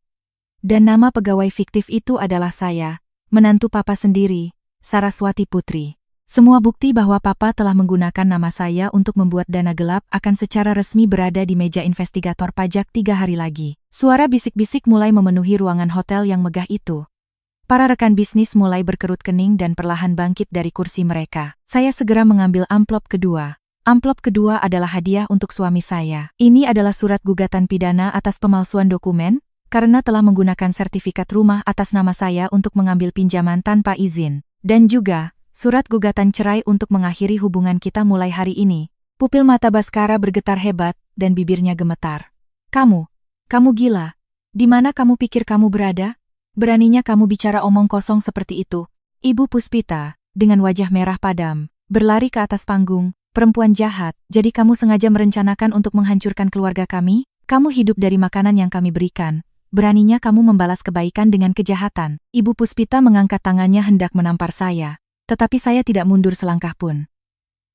Dan nama pegawai fiktif itu adalah saya, menantu Papa sendiri, Saraswati Putri. Semua bukti bahwa Papa telah menggunakan nama saya untuk membuat dana gelap akan secara resmi berada di meja investigator pajak 3 hari lagi. Suara bisik-bisik mulai memenuhi ruangan hotel yang megah itu. Para rekan bisnis mulai berkerut kening dan perlahan bangkit dari kursi mereka. Saya segera mengambil amplop kedua. Amplop kedua adalah hadiah untuk suami saya. Ini adalah surat gugatan pidana atas pemalsuan dokumen, karena telah menggunakan sertifikat rumah atas nama saya untuk mengambil pinjaman tanpa izin. Dan juga surat gugatan cerai untuk mengakhiri hubungan kita mulai hari ini. Pupil mata Baskara bergetar hebat, dan bibirnya gemetar. Kamu gila. Di mana kamu pikir kamu berada? Beraninya kamu bicara omong kosong seperti itu. Ibu Puspita, dengan wajah merah padam, berlari ke atas panggung. Perempuan jahat, jadi kamu sengaja merencanakan untuk menghancurkan keluarga kami? Kamu hidup dari makanan yang kami berikan. Beraninya kamu membalas kebaikan dengan kejahatan. Ibu Puspita mengangkat tangannya hendak menampar saya. Tetapi saya tidak mundur selangkah pun.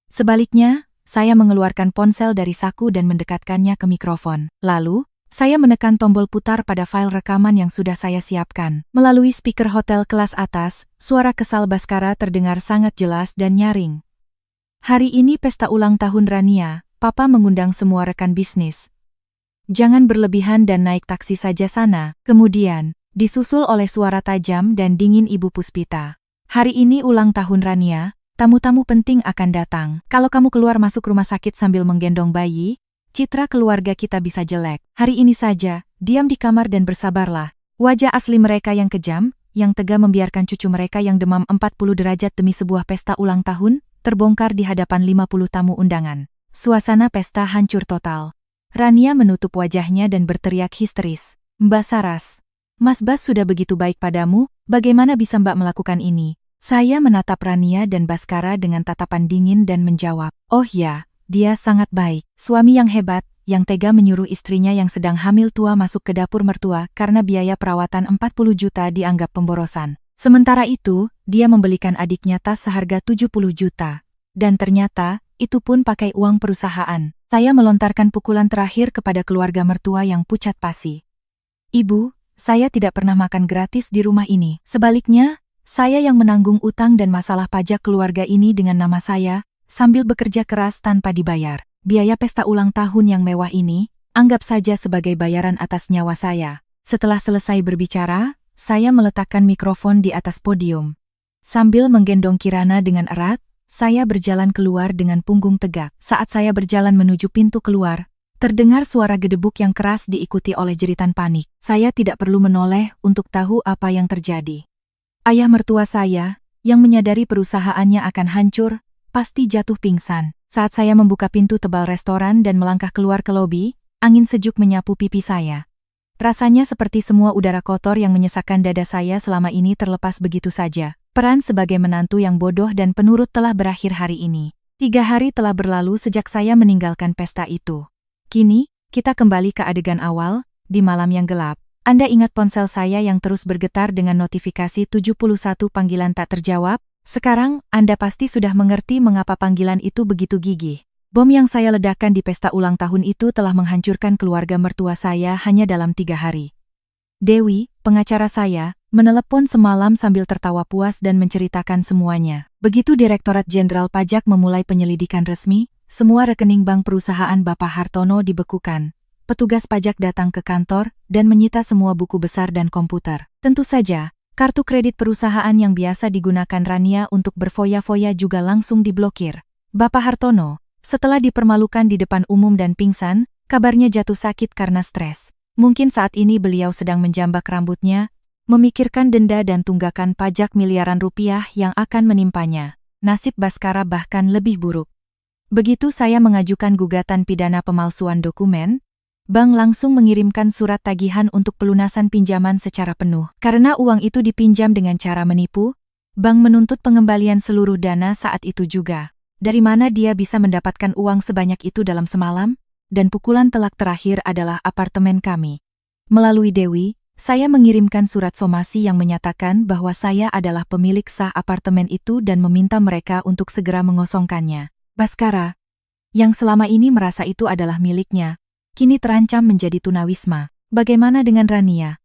Sebaliknya, saya mengeluarkan ponsel dari saku dan mendekatkannya ke mikrofon. Lalu, saya menekan tombol putar pada file rekaman yang sudah saya siapkan. Melalui speaker hotel kelas atas, suara kesal Baskara terdengar sangat jelas dan nyaring. Hari ini pesta ulang tahun Rania, Papa mengundang semua rekan bisnis. Jangan berlebihan dan naik taksi saja sana. Kemudian, disusul oleh suara tajam dan dingin Ibu Puspita. Hari ini ulang tahun Rania, tamu-tamu penting akan datang. Kalau kamu keluar masuk rumah sakit sambil menggendong bayi, citra keluarga kita bisa jelek. Hari ini saja, diam di kamar dan bersabarlah. Wajah asli mereka yang kejam, yang tega membiarkan cucu mereka yang demam 40 derajat demi sebuah pesta ulang tahun, terbongkar di hadapan 50 tamu undangan. Suasana pesta hancur total. Rania menutup wajahnya dan berteriak histeris. Mbak Saras, Mas Bas sudah begitu baik padamu, bagaimana bisa Mbak melakukan ini? Saya menatap Rania dan Baskara dengan tatapan dingin dan menjawab, oh ya, dia sangat baik. Suami yang hebat, yang tega menyuruh istrinya yang sedang hamil tua masuk ke dapur mertua karena biaya perawatan 40 juta dianggap pemborosan. Sementara itu, dia membelikan adiknya tas seharga 70 juta. Dan ternyata, itu pun pakai uang perusahaan. Saya melontarkan pukulan terakhir kepada keluarga mertua yang pucat pasi. Ibu, saya tidak pernah makan gratis di rumah ini. Sebaliknya, saya yang menanggung utang dan masalah pajak keluarga ini dengan nama saya, sambil bekerja keras tanpa dibayar. Biaya pesta ulang tahun yang mewah ini, anggap saja sebagai bayaran atas nyawa saya. Setelah selesai berbicara, saya meletakkan mikrofon di atas podium. Sambil menggendong Kirana dengan erat, saya berjalan keluar dengan punggung tegak. Saat saya berjalan menuju pintu keluar, terdengar suara gedebuk yang keras diikuti oleh jeritan panik. Saya tidak perlu menoleh untuk tahu apa yang terjadi. Ayah mertua saya, yang menyadari perusahaannya akan hancur, pasti jatuh pingsan. Saat saya membuka pintu tebal restoran dan melangkah keluar ke lobi, angin sejuk menyapu pipi saya. Rasanya seperti semua udara kotor yang menyesakkan dada saya selama ini terlepas begitu saja. Peran sebagai menantu yang bodoh dan penurut telah berakhir hari ini. 3 hari telah berlalu sejak saya meninggalkan pesta itu. Kini, kita kembali ke adegan awal, di malam yang gelap. Anda ingat ponsel saya yang terus bergetar dengan notifikasi 71 panggilan tak terjawab? Sekarang, Anda pasti sudah mengerti mengapa panggilan itu begitu gigih. Bom yang saya ledakan di pesta ulang tahun itu telah menghancurkan keluarga mertua saya hanya dalam 3 hari. Dewi, pengacara saya, menelepon semalam sambil tertawa puas dan menceritakan semuanya. Begitu Direktorat Jenderal Pajak memulai penyelidikan resmi, semua rekening bank perusahaan Bapak Hartono dibekukan. Petugas pajak datang ke kantor dan menyita semua buku besar dan komputer. Tentu saja, kartu kredit perusahaan yang biasa digunakan Rania untuk berfoya-foya juga langsung diblokir. Bapak Hartono, setelah dipermalukan di depan umum dan pingsan, kabarnya jatuh sakit karena stres. Mungkin saat ini beliau sedang menjambak rambutnya, memikirkan denda dan tunggakan pajak miliaran rupiah yang akan menimpanya. Nasib Baskara bahkan lebih buruk. Begitu saya mengajukan gugatan pidana pemalsuan dokumen, bank langsung mengirimkan surat tagihan untuk pelunasan pinjaman secara penuh. Karena uang itu dipinjam dengan cara menipu, bank menuntut pengembalian seluruh dana saat itu juga. Dari mana dia bisa mendapatkan uang sebanyak itu dalam semalam? Dan pukulan telak terakhir adalah apartemen kami. Melalui Dewi, Saya mengirimkan surat somasi yang menyatakan bahwa saya adalah pemilik sah apartemen itu dan meminta mereka untuk segera mengosongkannya. Baskara, yang selama ini merasa itu adalah miliknya, kini terancam menjadi tunawisma. Bagaimana dengan Rania?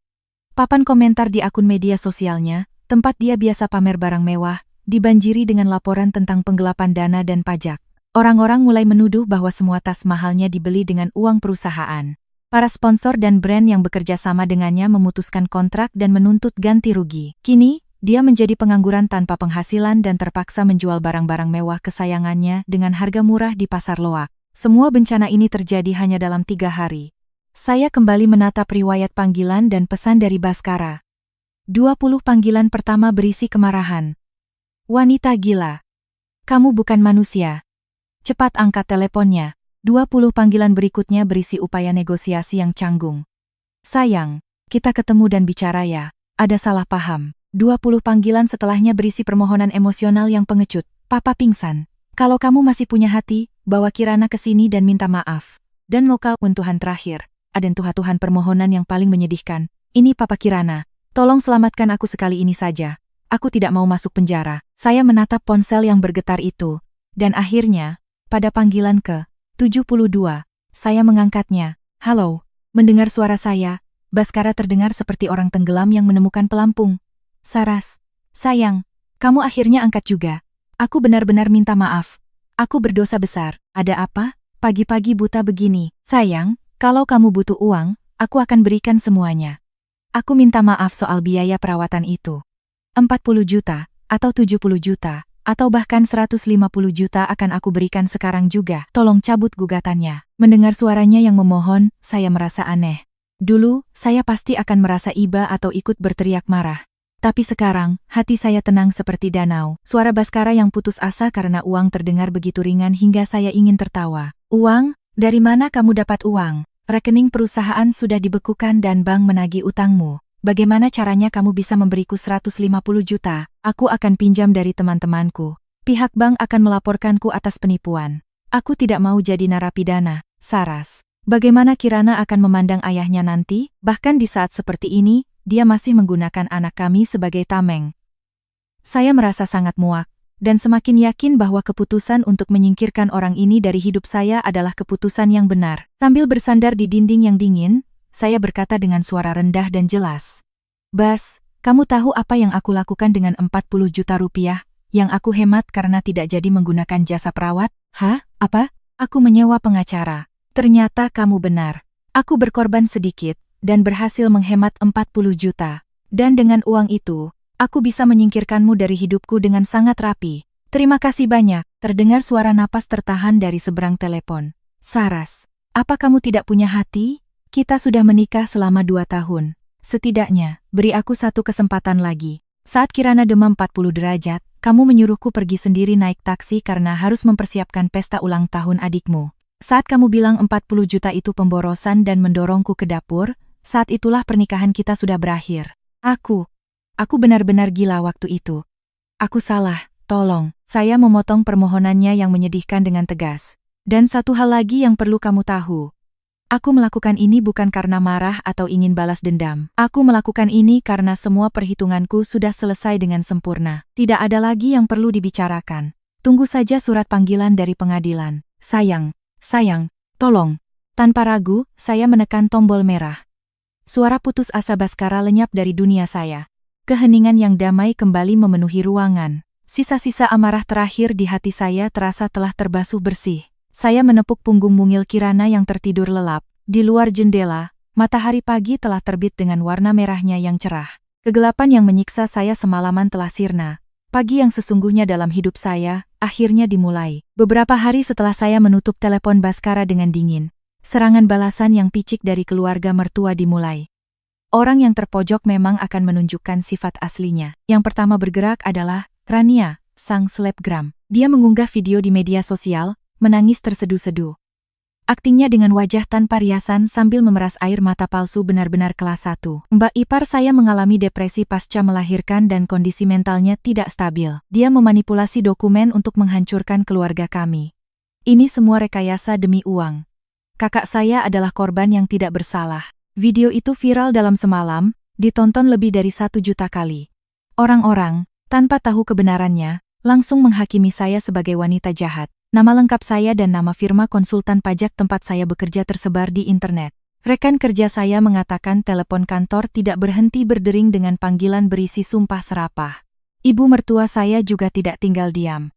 Papan komentar di akun media sosialnya, tempat dia biasa pamer barang mewah, dibanjiri dengan laporan tentang penggelapan dana dan pajak. Orang-orang mulai menuduh bahwa semua tas mahalnya dibeli dengan uang perusahaan. Para sponsor dan brand yang bekerja sama dengannya memutuskan kontrak dan menuntut ganti rugi. Kini, dia menjadi pengangguran tanpa penghasilan dan terpaksa menjual barang-barang mewah kesayangannya dengan harga murah di pasar loak. Semua bencana ini terjadi hanya dalam 3 hari. Saya kembali menatap riwayat panggilan dan pesan dari Baskara. 20 panggilan pertama berisi kemarahan. Wanita gila. Kamu bukan manusia. Cepat angkat teleponnya. 20 panggilan berikutnya berisi upaya negosiasi yang canggung. Sayang, kita ketemu dan bicara ya, ada salah paham. 20 panggilan setelahnya berisi permohonan emosional yang pengecut. Papa pingsan. Kalau kamu masih punya hati, bawa Kirana ke sini dan minta maaf. Dan moka untuhan terakhir. Ada Tuhan permohonan yang paling menyedihkan. Ini Papa Kirana. Tolong selamatkan aku sekali ini saja. Aku tidak mau masuk penjara. Saya menatap ponsel yang bergetar itu. Dan akhirnya, pada panggilan ke-72, saya mengangkatnya. Halo, mendengar suara saya, Baskara terdengar seperti orang tenggelam yang menemukan pelampung. Saras, sayang, kamu akhirnya angkat juga. Aku benar-benar minta maaf. Aku berdosa besar. Ada apa? Pagi-pagi buta begini. Sayang, kalau kamu butuh uang, aku akan berikan semuanya. Aku minta maaf soal biaya perawatan itu. 40 juta, atau 70 juta. Atau bahkan 150 juta akan aku berikan sekarang juga. Tolong cabut gugatannya. Mendengar suaranya yang memohon, saya merasa aneh. Dulu, saya pasti akan merasa iba atau ikut berteriak marah. Tapi sekarang, hati saya tenang seperti danau. Suara Baskara yang putus asa karena uang terdengar begitu ringan hingga saya ingin tertawa. Uang? Dari mana kamu dapat uang? Rekening perusahaan sudah dibekukan dan bank menagih utangmu. Bagaimana caranya kamu bisa memberiku 150 juta? Aku akan pinjam dari teman-temanku. Pihak bank akan melaporkanku atas penipuan. Aku tidak mau jadi narapidana. Saras. Bagaimana Kirana akan memandang ayahnya nanti? Bahkan di saat seperti ini, dia masih menggunakan anak kami sebagai tameng. Saya merasa sangat muak, dan semakin yakin bahwa keputusan untuk menyingkirkan orang ini dari hidup saya adalah keputusan yang benar. Sambil bersandar di dinding yang dingin, saya berkata dengan suara rendah dan jelas. Bas, kamu tahu apa yang aku lakukan dengan 40 juta rupiah, yang aku hemat karena tidak jadi menggunakan jasa perawat? Hah? Apa? Aku menyewa pengacara. Ternyata kamu benar. Aku berkorban sedikit, dan berhasil menghemat 40 juta. Dan dengan uang itu, aku bisa menyingkirkanmu dari hidupku dengan sangat rapi. Terima kasih banyak. Terdengar suara napas tertahan dari seberang telepon. Saras, apa kamu tidak punya hati? Kita sudah menikah selama 2 tahun. Setidaknya, beri aku satu kesempatan lagi. Saat Kirana demam 40 derajat, kamu menyuruhku pergi sendiri naik taksi karena harus mempersiapkan pesta ulang tahun adikmu. Saat kamu bilang 40 juta itu pemborosan dan mendorongku ke dapur, saat itulah pernikahan kita sudah berakhir. Aku benar-benar gila waktu itu. Aku salah, tolong. Saya memotong permohonannya yang menyedihkan dengan tegas. Dan satu hal lagi yang perlu kamu tahu. Aku melakukan ini bukan karena marah atau ingin balas dendam. Aku melakukan ini karena semua perhitunganku sudah selesai dengan sempurna. Tidak ada lagi yang perlu dibicarakan. Tunggu saja surat panggilan dari pengadilan. Sayang, tolong. Tanpa ragu, saya menekan tombol merah. Suara putus asa Baskara lenyap dari dunia saya. Keheningan yang damai kembali memenuhi ruangan. Sisa-sisa amarah terakhir di hati saya terasa telah terbasuh bersih. Saya menepuk punggung mungil Kirana yang tertidur lelap. Di luar jendela, matahari pagi telah terbit dengan warna merahnya yang cerah. Kegelapan yang menyiksa saya semalaman telah sirna. Pagi yang sesungguhnya dalam hidup saya, akhirnya dimulai. Beberapa hari setelah saya menutup telepon Baskara dengan dingin, serangan balasan yang picik dari keluarga mertua dimulai. Orang yang terpojok memang akan menunjukkan sifat aslinya. Yang pertama bergerak adalah Rania, sang selebgram. Dia mengunggah video di media sosial, menangis terseduh-seduh. Aktingnya dengan wajah tanpa riasan sambil memeras air mata palsu benar-benar kelas 1. Mbak ipar saya mengalami depresi pasca melahirkan dan kondisi mentalnya tidak stabil. Dia memanipulasi dokumen untuk menghancurkan keluarga kami. Ini semua rekayasa demi uang. Kakak saya adalah korban yang tidak bersalah. Video itu viral dalam semalam, ditonton lebih dari 1 juta kali. Orang-orang, tanpa tahu kebenarannya, langsung menghakimi saya sebagai wanita jahat. Nama lengkap saya dan nama firma konsultan pajak tempat saya bekerja tersebar di internet. Rekan kerja saya mengatakan telepon kantor tidak berhenti berdering dengan panggilan berisi sumpah serapah. Ibu mertua saya juga tidak tinggal diam.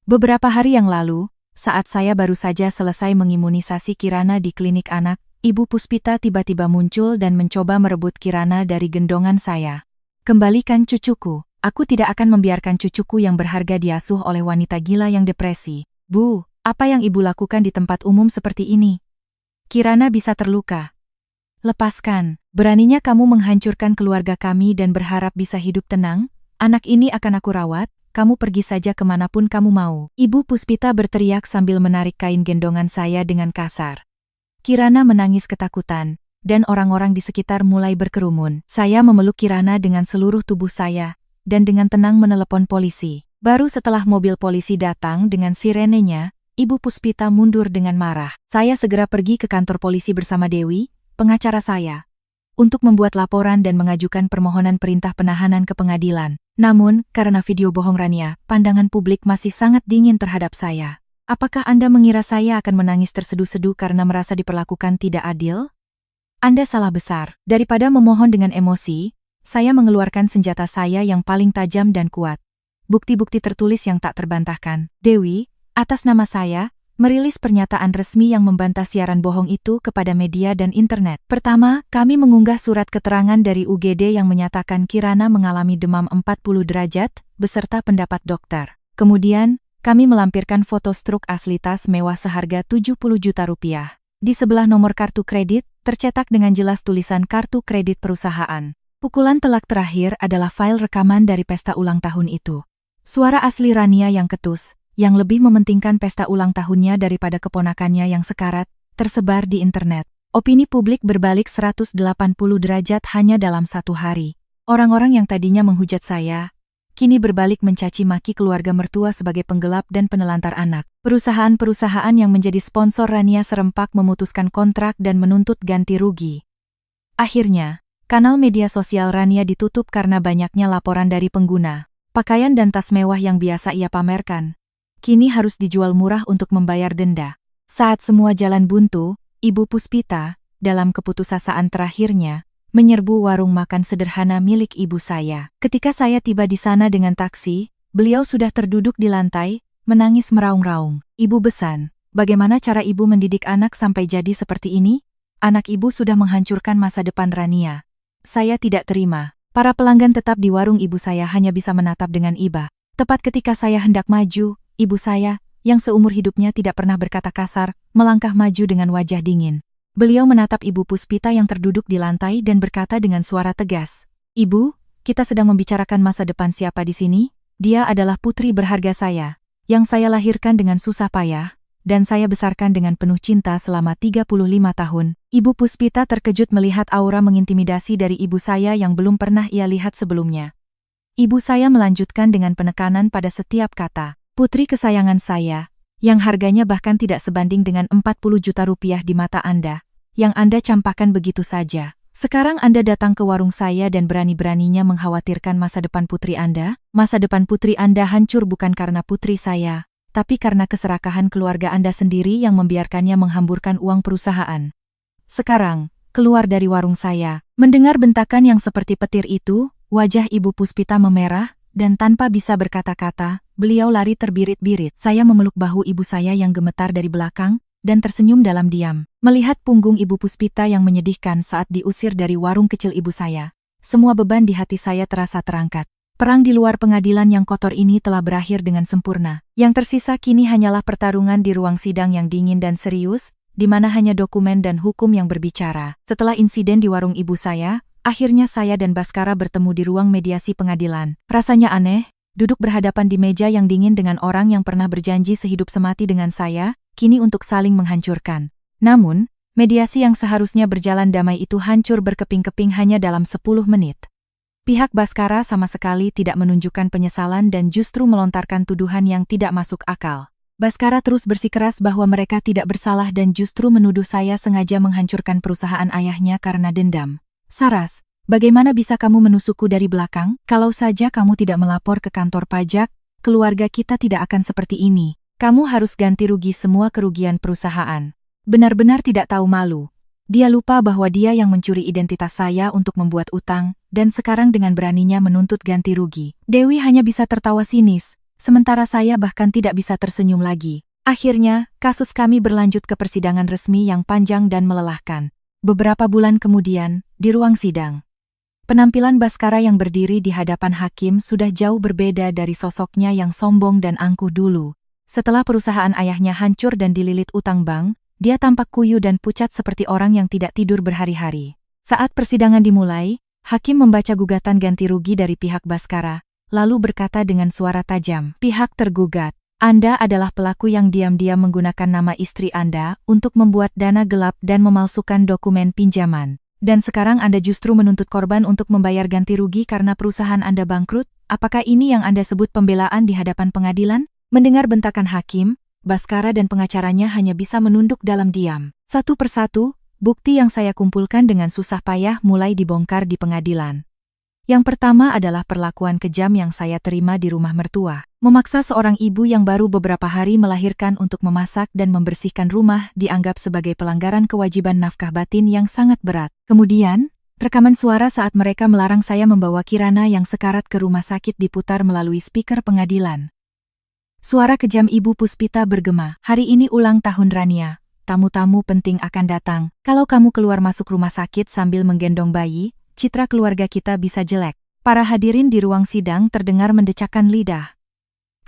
Beberapa hari yang lalu, saat saya baru saja selesai mengimunisasi Kirana di klinik anak, Ibu Puspita tiba-tiba muncul dan mencoba merebut Kirana dari gendongan saya. Kembalikan cucuku. Aku tidak akan membiarkan cucuku yang berharga diasuh oleh wanita gila yang depresi. Bu, apa yang ibu lakukan di tempat umum seperti ini? Kirana bisa terluka. Lepaskan. Beraninya kamu menghancurkan keluarga kami dan berharap bisa hidup tenang? Anak ini akan aku rawat, kamu pergi saja kemanapun kamu mau. Ibu Puspita berteriak sambil menarik kain gendongan saya dengan kasar. Kirana menangis ketakutan, dan orang-orang di sekitar mulai berkerumun. Saya memeluk Kirana dengan seluruh tubuh saya, dan dengan tenang menelepon polisi. Baru setelah mobil polisi datang dengan sirenenya, Ibu Puspita mundur dengan marah. Saya segera pergi ke kantor polisi bersama Dewi, pengacara saya, untuk membuat laporan dan mengajukan permohonan perintah penahanan ke pengadilan. Namun, karena video bohong Rania, pandangan publik masih sangat dingin terhadap saya. Apakah Anda mengira saya akan menangis terseduh-seduh karena merasa diperlakukan tidak adil? Anda salah besar. Daripada memohon dengan emosi, saya mengeluarkan senjata saya yang paling tajam dan kuat. Bukti-bukti tertulis yang tak terbantahkan. Dewi, atas nama saya, merilis pernyataan resmi yang membantah siaran bohong itu kepada media dan internet. Pertama, kami mengunggah surat keterangan dari UGD yang menyatakan Kirana mengalami demam 40 derajat, beserta pendapat dokter. Kemudian, kami melampirkan foto struk asli tas mewah seharga 70 juta rupiah. Di sebelah nomor kartu kredit, tercetak dengan jelas tulisan kartu kredit perusahaan. Pukulan telak terakhir adalah file rekaman dari pesta ulang tahun itu. Suara asli Rania yang ketus, yang lebih mementingkan pesta ulang tahunnya daripada keponakannya yang sekarat, tersebar di internet. Opini publik berbalik 180 derajat hanya dalam 1 hari. Orang-orang yang tadinya menghujat saya, kini berbalik mencaci maki keluarga mertua sebagai penggelap dan penelantar anak. Perusahaan-perusahaan yang menjadi sponsor Rania serempak memutuskan kontrak dan menuntut ganti rugi. Akhirnya, kanal media sosial Rania ditutup karena banyaknya laporan dari pengguna. Pakaian dan tas mewah yang biasa ia pamerkan, kini harus dijual murah untuk membayar denda. Saat semua jalan buntu, Ibu Puspita, dalam keputusasaan terakhirnya, menyerbu warung makan sederhana milik ibu saya. Ketika saya tiba di sana dengan taksi, beliau sudah terduduk di lantai, menangis meraung-raung. Ibu besan, bagaimana cara ibu mendidik anak sampai jadi seperti ini? Anak ibu sudah menghancurkan masa depan Rania. Saya tidak terima. Para pelanggan tetap di warung ibu saya hanya bisa menatap dengan iba. Tepat ketika saya hendak maju, ibu saya, yang seumur hidupnya tidak pernah berkata kasar, melangkah maju dengan wajah dingin. Beliau menatap Ibu Puspita yang terduduk di lantai dan berkata dengan suara tegas, "Ibu, kita sedang membicarakan masa depan siapa di sini? Dia adalah putri berharga saya, yang saya lahirkan dengan susah payah, dan saya besarkan dengan penuh cinta selama 35 tahun. Ibu Puspita terkejut melihat aura mengintimidasi dari ibu saya yang belum pernah ia lihat sebelumnya. Ibu saya melanjutkan dengan penekanan pada setiap kata. Putri kesayangan saya, yang harganya bahkan tidak sebanding dengan 40 juta rupiah di mata Anda, yang Anda campakkan begitu saja. Sekarang Anda datang ke warung saya dan berani-beraninya mengkhawatirkan masa depan putri Anda? Masa depan putri Anda hancur bukan karena putri saya, tapi karena keserakahan keluarga Anda sendiri yang membiarkannya menghamburkan uang perusahaan. Sekarang, keluar dari warung saya." Mendengar bentakan yang seperti petir itu, wajah Ibu Puspita memerah, dan tanpa bisa berkata-kata, beliau lari terbirit-birit. Saya memeluk bahu ibu saya yang gemetar dari belakang, dan tersenyum dalam diam. Melihat punggung Ibu Puspita yang menyedihkan saat diusir dari warung kecil ibu saya, semua beban di hati saya terasa terangkat. Perang di luar pengadilan yang kotor ini telah berakhir dengan sempurna. Yang tersisa kini hanyalah pertarungan di ruang sidang yang dingin dan serius, di mana hanya dokumen dan hukum yang berbicara. Setelah insiden di warung ibu saya, akhirnya saya dan Baskara bertemu di ruang mediasi pengadilan. Rasanya aneh, duduk berhadapan di meja yang dingin dengan orang yang pernah berjanji sehidup semati dengan saya, kini untuk saling menghancurkan. Namun, mediasi yang seharusnya berjalan damai itu hancur berkeping-keping hanya dalam 10 menit. Pihak Baskara sama sekali tidak menunjukkan penyesalan dan justru melontarkan tuduhan yang tidak masuk akal. Baskara terus bersikeras bahwa mereka tidak bersalah dan justru menuduh saya sengaja menghancurkan perusahaan ayahnya karena dendam. Saras, Bagaimana bisa kamu menusukku dari belakang? Kalau saja kamu tidak melapor ke kantor pajak, keluarga kita tidak akan seperti ini. Kamu harus ganti rugi semua kerugian perusahaan. Benar-benar tidak tahu malu. Dia lupa bahwa dia yang mencuri identitas saya untuk membuat utang, dan sekarang dengan beraninya menuntut ganti rugi. Dewi hanya bisa tertawa sinis, sementara saya bahkan tidak bisa tersenyum lagi. Akhirnya, kasus kami berlanjut ke persidangan resmi yang panjang dan melelahkan. Beberapa bulan kemudian, di ruang sidang, penampilan Baskara yang berdiri di hadapan hakim sudah jauh berbeda dari sosoknya yang sombong dan angkuh dulu. Setelah perusahaan ayahnya hancur dan dililit utang bank, dia tampak kuyu dan pucat seperti orang yang tidak tidur berhari-hari. Saat persidangan dimulai, hakim membaca gugatan ganti rugi dari pihak Baskara, lalu berkata dengan suara tajam, "Pihak tergugat, Anda adalah pelaku yang diam-diam menggunakan nama istri Anda untuk membuat dana gelap dan memalsukan dokumen pinjaman. Dan sekarang Anda justru menuntut korban untuk membayar ganti rugi karena perusahaan Anda bangkrut? Apakah ini yang Anda sebut pembelaan di hadapan pengadilan?" Mendengar bentakan hakim, Baskara dan pengacaranya hanya bisa menunduk dalam diam. Satu persatu, bukti yang saya kumpulkan dengan susah payah mulai dibongkar di pengadilan. Yang pertama adalah perlakuan kejam yang saya terima di rumah mertua. Memaksa seorang ibu yang baru beberapa hari melahirkan untuk memasak dan membersihkan rumah dianggap sebagai pelanggaran kewajiban nafkah batin yang sangat berat. Kemudian, rekaman suara saat mereka melarang saya membawa Kirana yang sekarat ke rumah sakit diputar melalui speaker pengadilan. Suara kejam Ibu Puspita bergema, "Hari ini ulang tahun Rania. Tamu-tamu penting akan datang. Kalau kamu keluar masuk rumah sakit sambil menggendong bayi, citra keluarga kita bisa jelek." Para hadirin di ruang sidang terdengar mendecakkan lidah.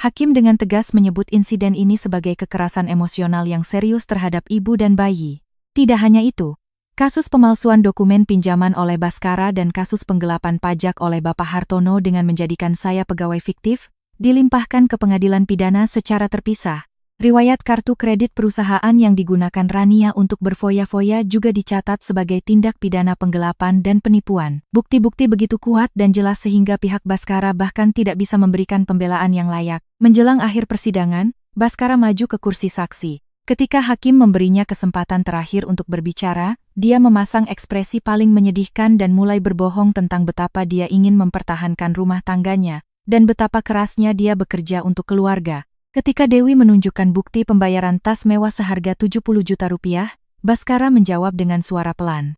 Hakim dengan tegas menyebut insiden ini sebagai kekerasan emosional yang serius terhadap ibu dan bayi. Tidak hanya itu, kasus pemalsuan dokumen pinjaman oleh Baskara dan kasus penggelapan pajak oleh Bapak Hartono dengan menjadikan saya pegawai fiktif, dilimpahkan ke pengadilan pidana secara terpisah. Riwayat kartu kredit perusahaan yang digunakan Rania untuk berfoya-foya juga dicatat sebagai tindak pidana penggelapan dan penipuan. Bukti-bukti begitu kuat dan jelas sehingga pihak Baskara bahkan tidak bisa memberikan pembelaan yang layak. Menjelang akhir persidangan, Baskara maju ke kursi saksi. Ketika hakim memberinya kesempatan terakhir untuk berbicara, dia memasang ekspresi paling menyedihkan dan mulai berbohong tentang betapa dia ingin mempertahankan rumah tangganya, dan betapa kerasnya dia bekerja untuk keluarga. Ketika Dewi menunjukkan bukti pembayaran tas mewah seharga 70 juta rupiah, Baskara menjawab dengan suara pelan,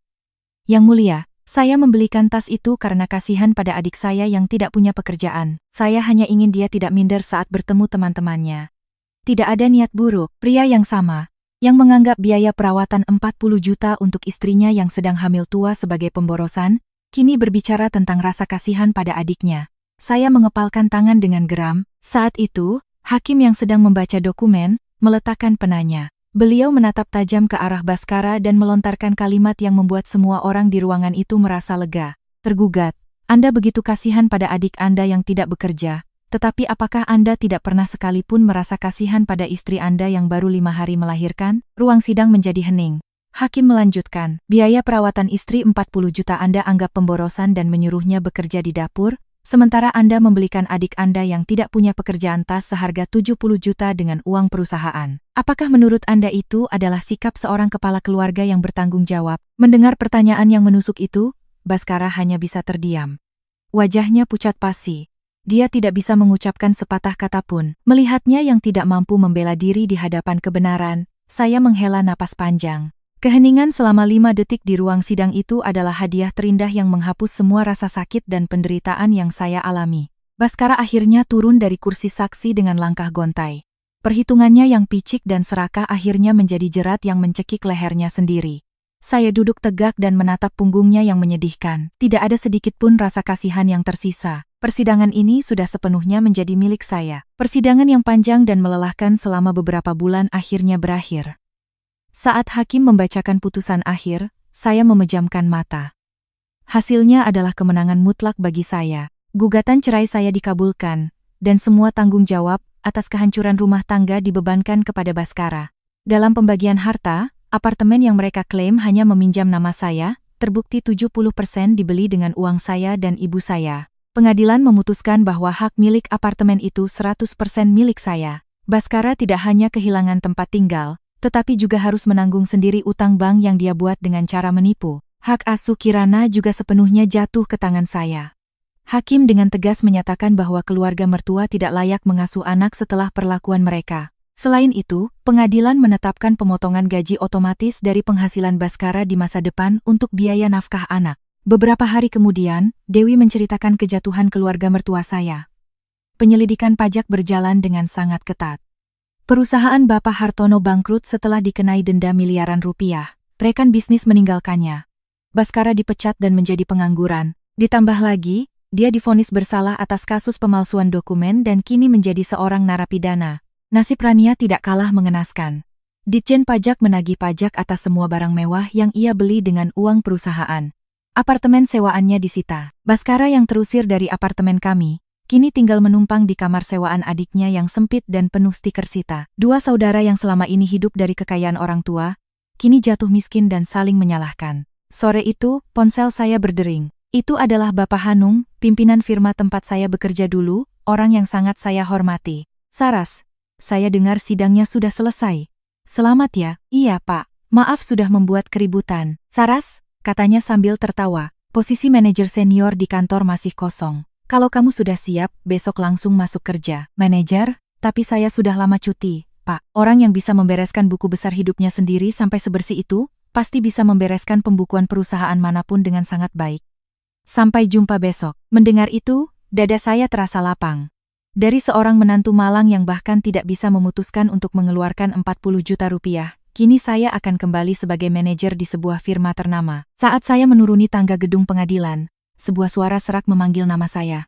"Yang mulia, saya membelikan tas itu karena kasihan pada adik saya yang tidak punya pekerjaan. Saya hanya ingin dia tidak minder saat bertemu teman-temannya. Tidak ada niat buruk." Pria yang sama, yang menganggap biaya perawatan 40 juta untuk istrinya yang sedang hamil tua sebagai pemborosan, kini berbicara tentang rasa kasihan pada adiknya. Saya mengepalkan tangan dengan geram. Saat itu, hakim yang sedang membaca dokumen, meletakkan penanya. Beliau menatap tajam ke arah Baskara dan melontarkan kalimat yang membuat semua orang di ruangan itu merasa lega. "Tergugat, Anda begitu kasihan pada adik Anda yang tidak bekerja, tetapi apakah Anda tidak pernah sekalipun merasa kasihan pada istri Anda yang baru 5 hari melahirkan?" Ruang sidang menjadi hening. Hakim melanjutkan, "Biaya perawatan istri 40 juta Anda anggap pemborosan dan menyuruhnya bekerja di dapur, sementara Anda membelikan adik Anda yang tidak punya pekerjaan tas seharga 70 juta dengan uang perusahaan. Apakah menurut Anda itu adalah sikap seorang kepala keluarga yang bertanggung jawab?" Mendengar pertanyaan yang menusuk itu, Baskara hanya bisa terdiam. Wajahnya pucat pasi. Dia tidak bisa mengucapkan sepatah kata pun. Melihatnya yang tidak mampu membela diri di hadapan kebenaran, saya menghela napas panjang. Keheningan selama 5 detik di ruang sidang itu adalah hadiah terindah yang menghapus semua rasa sakit dan penderitaan yang saya alami. Baskara akhirnya turun dari kursi saksi dengan langkah gontai. Perhitungannya yang picik dan serakah akhirnya menjadi jerat yang mencekik lehernya sendiri. Saya duduk tegak dan menatap punggungnya yang menyedihkan. Tidak ada sedikit pun rasa kasihan yang tersisa. Persidangan ini sudah sepenuhnya menjadi milik saya. Persidangan yang panjang dan melelahkan selama beberapa bulan akhirnya berakhir. Saat hakim membacakan putusan akhir, saya memejamkan mata. Hasilnya adalah kemenangan mutlak bagi saya. Gugatan cerai saya dikabulkan, dan semua tanggung jawab atas kehancuran rumah tangga dibebankan kepada Baskara. Dalam pembagian harta, apartemen yang mereka klaim hanya meminjam nama saya, terbukti 70% dibeli dengan uang saya dan ibu saya. Pengadilan memutuskan bahwa hak milik apartemen itu 100% milik saya. Baskara tidak hanya kehilangan tempat tinggal, tetapi juga harus menanggung sendiri utang bank yang dia buat dengan cara menipu. Hak asuh Kirana juga sepenuhnya jatuh ke tangan saya. Hakim dengan tegas menyatakan bahwa keluarga mertua tidak layak mengasuh anak setelah perlakuan mereka. Selain itu, pengadilan menetapkan pemotongan gaji otomatis dari penghasilan Baskara di masa depan untuk biaya nafkah anak. Beberapa hari kemudian, Dewi menceritakan kejatuhan keluarga mertua saya. Penyelidikan pajak berjalan dengan sangat ketat. Perusahaan Bapak Hartono bangkrut setelah dikenai denda miliaran rupiah. Rekan bisnis meninggalkannya. Baskara dipecat dan menjadi pengangguran. Ditambah lagi, dia divonis bersalah atas kasus pemalsuan dokumen dan kini menjadi seorang narapidana. Nasib Rania tidak kalah mengenaskan. Ditjen Pajak menagih pajak atas semua barang mewah yang ia beli dengan uang perusahaan. Apartemen sewaannya disita. Baskara yang terusir dari apartemen kami, kini tinggal menumpang di kamar sewaan adiknya yang sempit dan penuh stiker Sita. Dua saudara yang selama ini hidup dari kekayaan orang tua, kini jatuh miskin dan saling menyalahkan. Sore itu, ponsel saya berdering. Itu adalah Bapak Hanung, pimpinan firma tempat saya bekerja dulu, orang yang sangat saya hormati. Saras, saya dengar sidangnya sudah selesai. Selamat ya. Iya Pak, maaf sudah membuat keributan. Saras, katanya sambil tertawa, posisi manajer senior di kantor masih kosong. Kalau kamu sudah siap, besok langsung masuk kerja. Manajer, tapi saya sudah lama cuti, Pak. Orang yang bisa membereskan buku besar hidupnya sendiri sampai sebersih itu, pasti bisa membereskan pembukuan perusahaan manapun dengan sangat baik. Sampai jumpa besok. Mendengar itu, dada saya terasa lapang. Dari seorang menantu malang yang bahkan tidak bisa memutuskan untuk mengeluarkan 40 juta rupiah, kini saya akan kembali sebagai manajer di sebuah firma ternama. Saat saya menuruni tangga gedung pengadilan, sebuah suara serak memanggil nama saya.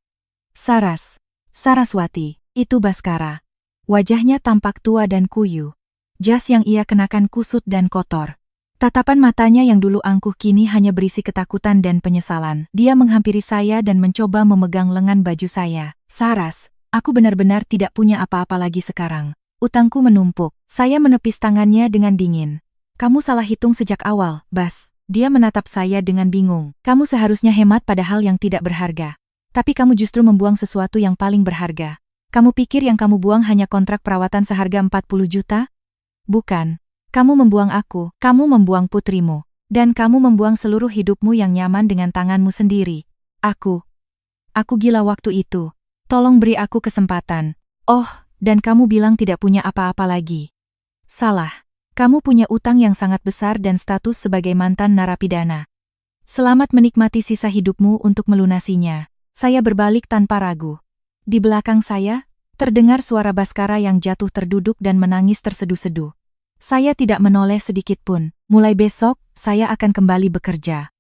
Saras. Saraswati. Itu Baskara. Wajahnya tampak tua dan kuyu. Jas yang ia kenakan kusut dan kotor. Tatapan matanya yang dulu angkuh kini hanya berisi ketakutan dan penyesalan. Dia menghampiri saya dan mencoba memegang lengan baju saya. Saras, aku benar-benar tidak punya apa-apa lagi sekarang. Utangku menumpuk. Saya menepis tangannya dengan dingin. Kamu salah hitung sejak awal, Bas. Dia menatap saya dengan bingung. Kamu seharusnya hemat pada hal yang tidak berharga. Tapi kamu justru membuang sesuatu yang paling berharga. Kamu pikir yang kamu buang hanya kontrak perawatan seharga 40 juta? Bukan. Kamu membuang aku, kamu membuang putrimu. Dan kamu membuang seluruh hidupmu yang nyaman dengan tanganmu sendiri. Aku gila waktu itu. Tolong beri aku kesempatan. Oh, dan kamu bilang tidak punya apa-apa lagi. Salah. Kamu punya utang yang sangat besar dan status sebagai mantan narapidana. Selamat menikmati sisa hidupmu untuk melunasinya. Saya berbalik tanpa ragu. Di belakang saya, terdengar suara Baskara yang jatuh terduduk dan menangis terseduh-seduh. Saya tidak menoleh sedikit pun. Mulai besok, saya akan kembali bekerja.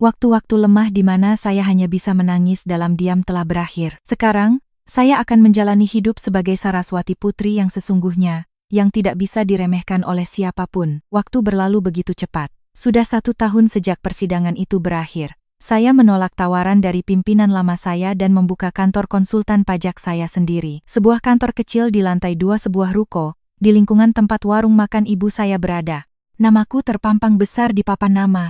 Waktu-waktu lemah di mana saya hanya bisa menangis dalam diam telah berakhir. Sekarang, saya akan menjalani hidup sebagai Saraswati putri yang sesungguhnya, yang tidak bisa diremehkan oleh siapapun. Waktu berlalu begitu cepat. Sudah 1 tahun sejak persidangan itu berakhir. Saya menolak tawaran dari pimpinan lama saya dan membuka kantor konsultan pajak saya sendiri. Sebuah kantor kecil di lantai 2 sebuah ruko, di lingkungan tempat warung makan ibu saya berada. Namaku terpampang besar di papan nama.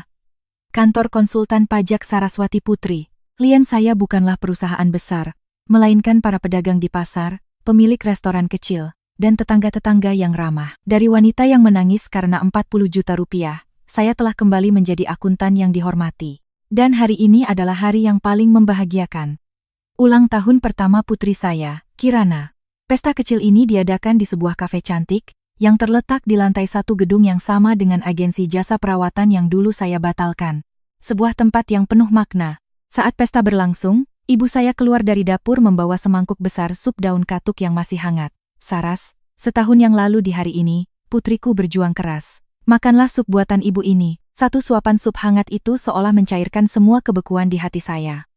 Kantor Konsultan Pajak Saraswati Putri. Klien saya bukanlah perusahaan besar, melainkan para pedagang di pasar, pemilik restoran kecil, dan tetangga-tetangga yang ramah. Dari wanita yang menangis karena 40 juta rupiah, saya telah kembali menjadi akuntan yang dihormati. Dan hari ini adalah hari yang paling membahagiakan. Ulang tahun pertama putri saya, Kirana. Pesta kecil ini diadakan di sebuah kafe cantik, yang terletak di lantai 1 gedung yang sama dengan agensi jasa perawatan yang dulu saya batalkan. Sebuah tempat yang penuh makna. Saat pesta berlangsung, ibu saya keluar dari dapur membawa semangkuk besar sup daun katuk yang masih hangat. Saras, setahun yang lalu di hari ini, putriku berjuang keras. Makanlah sup buatan ibu ini. Satu suapan sup hangat itu seolah mencairkan semua kebekuan di hati saya.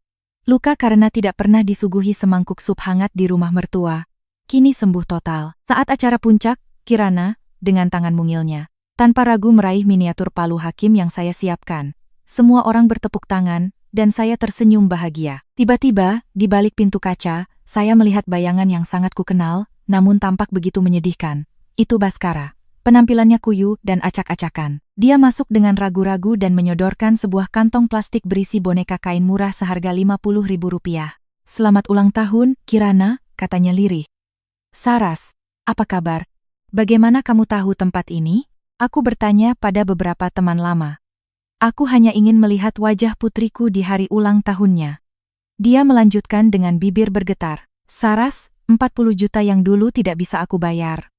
Luka karena tidak pernah disuguhi semangkuk sup hangat di rumah mertua kini sembuh total. Saat acara puncak, Kirana, dengan tangan mungilnya, tanpa ragu meraih miniatur palu hakim yang saya siapkan. Semua orang bertepuk tangan, dan saya tersenyum bahagia. Tiba-tiba, di balik pintu kaca, saya melihat bayangan yang sangat kukenal, namun tampak begitu menyedihkan. Itu Baskara. Penampilannya kuyu dan acak-acakan. Dia masuk dengan ragu-ragu dan menyodorkan sebuah kantong plastik berisi boneka kain murah seharga 50.000 rupiah. Selamat ulang tahun, Kirana, katanya lirih. Saras, apa kabar? Bagaimana kamu tahu tempat ini? Aku bertanya pada beberapa teman lama. Aku hanya ingin melihat wajah putriku di hari ulang tahunnya. Dia melanjutkan dengan bibir bergetar. Saras, 40 juta yang dulu tidak bisa aku bayar.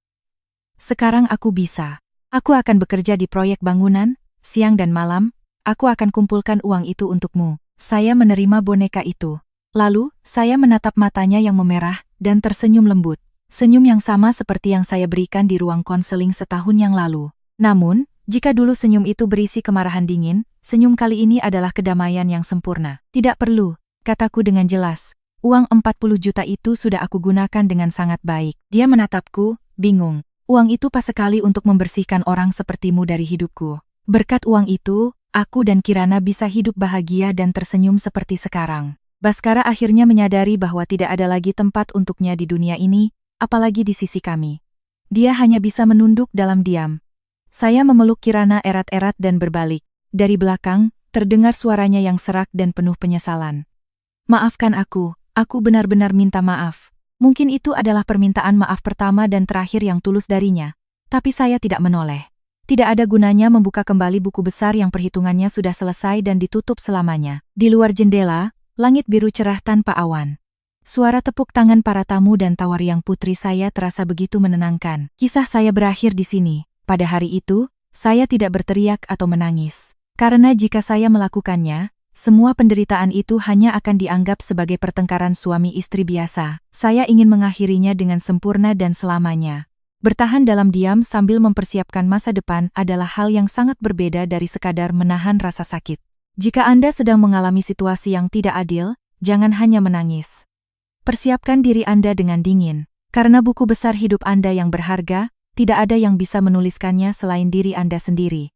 Sekarang aku bisa. Aku akan bekerja di proyek bangunan, siang dan malam. Aku akan kumpulkan uang itu untukmu. Saya menerima boneka itu. Lalu, saya menatap matanya yang memerah dan tersenyum lembut. Senyum yang sama seperti yang saya berikan di ruang konseling setahun yang lalu. Namun, jika dulu senyum itu berisi kemarahan dingin, senyum kali ini adalah kedamaian yang sempurna. Tidak perlu, kataku dengan jelas. Uang 40 juta itu sudah aku gunakan dengan sangat baik. Dia menatapku, bingung. Uang itu pas sekali untuk membersihkan orang sepertimu dari hidupku. Berkat uang itu, aku dan Kirana bisa hidup bahagia dan tersenyum seperti sekarang. Baskara akhirnya menyadari bahwa tidak ada lagi tempat untuknya di dunia ini, apalagi di sisi kami. Dia hanya bisa menunduk dalam diam. Saya memeluk Kirana erat-erat dan berbalik. Dari belakang, terdengar suaranya yang serak dan penuh penyesalan. Maafkan aku benar-benar minta maaf. Mungkin itu adalah permintaan maaf pertama dan terakhir yang tulus darinya. Tapi saya tidak menoleh. Tidak ada gunanya membuka kembali buku besar yang perhitungannya sudah selesai dan ditutup selamanya. Di luar jendela, langit biru cerah tanpa awan. Suara tepuk tangan para tamu dan tawariang putri saya terasa begitu menenangkan. Kisah saya berakhir di sini. Pada hari itu, saya tidak berteriak atau menangis. Karena jika saya melakukannya, semua penderitaan itu hanya akan dianggap sebagai pertengkaran suami istri biasa. Saya ingin mengakhirinya dengan sempurna dan selamanya. Bertahan dalam diam sambil mempersiapkan masa depan adalah hal yang sangat berbeda dari sekadar menahan rasa sakit. Jika Anda sedang mengalami situasi yang tidak adil, jangan hanya menangis. Persiapkan diri Anda dengan dingin. Karena buku besar hidup Anda yang berharga, tidak ada yang bisa menuliskannya selain diri Anda sendiri.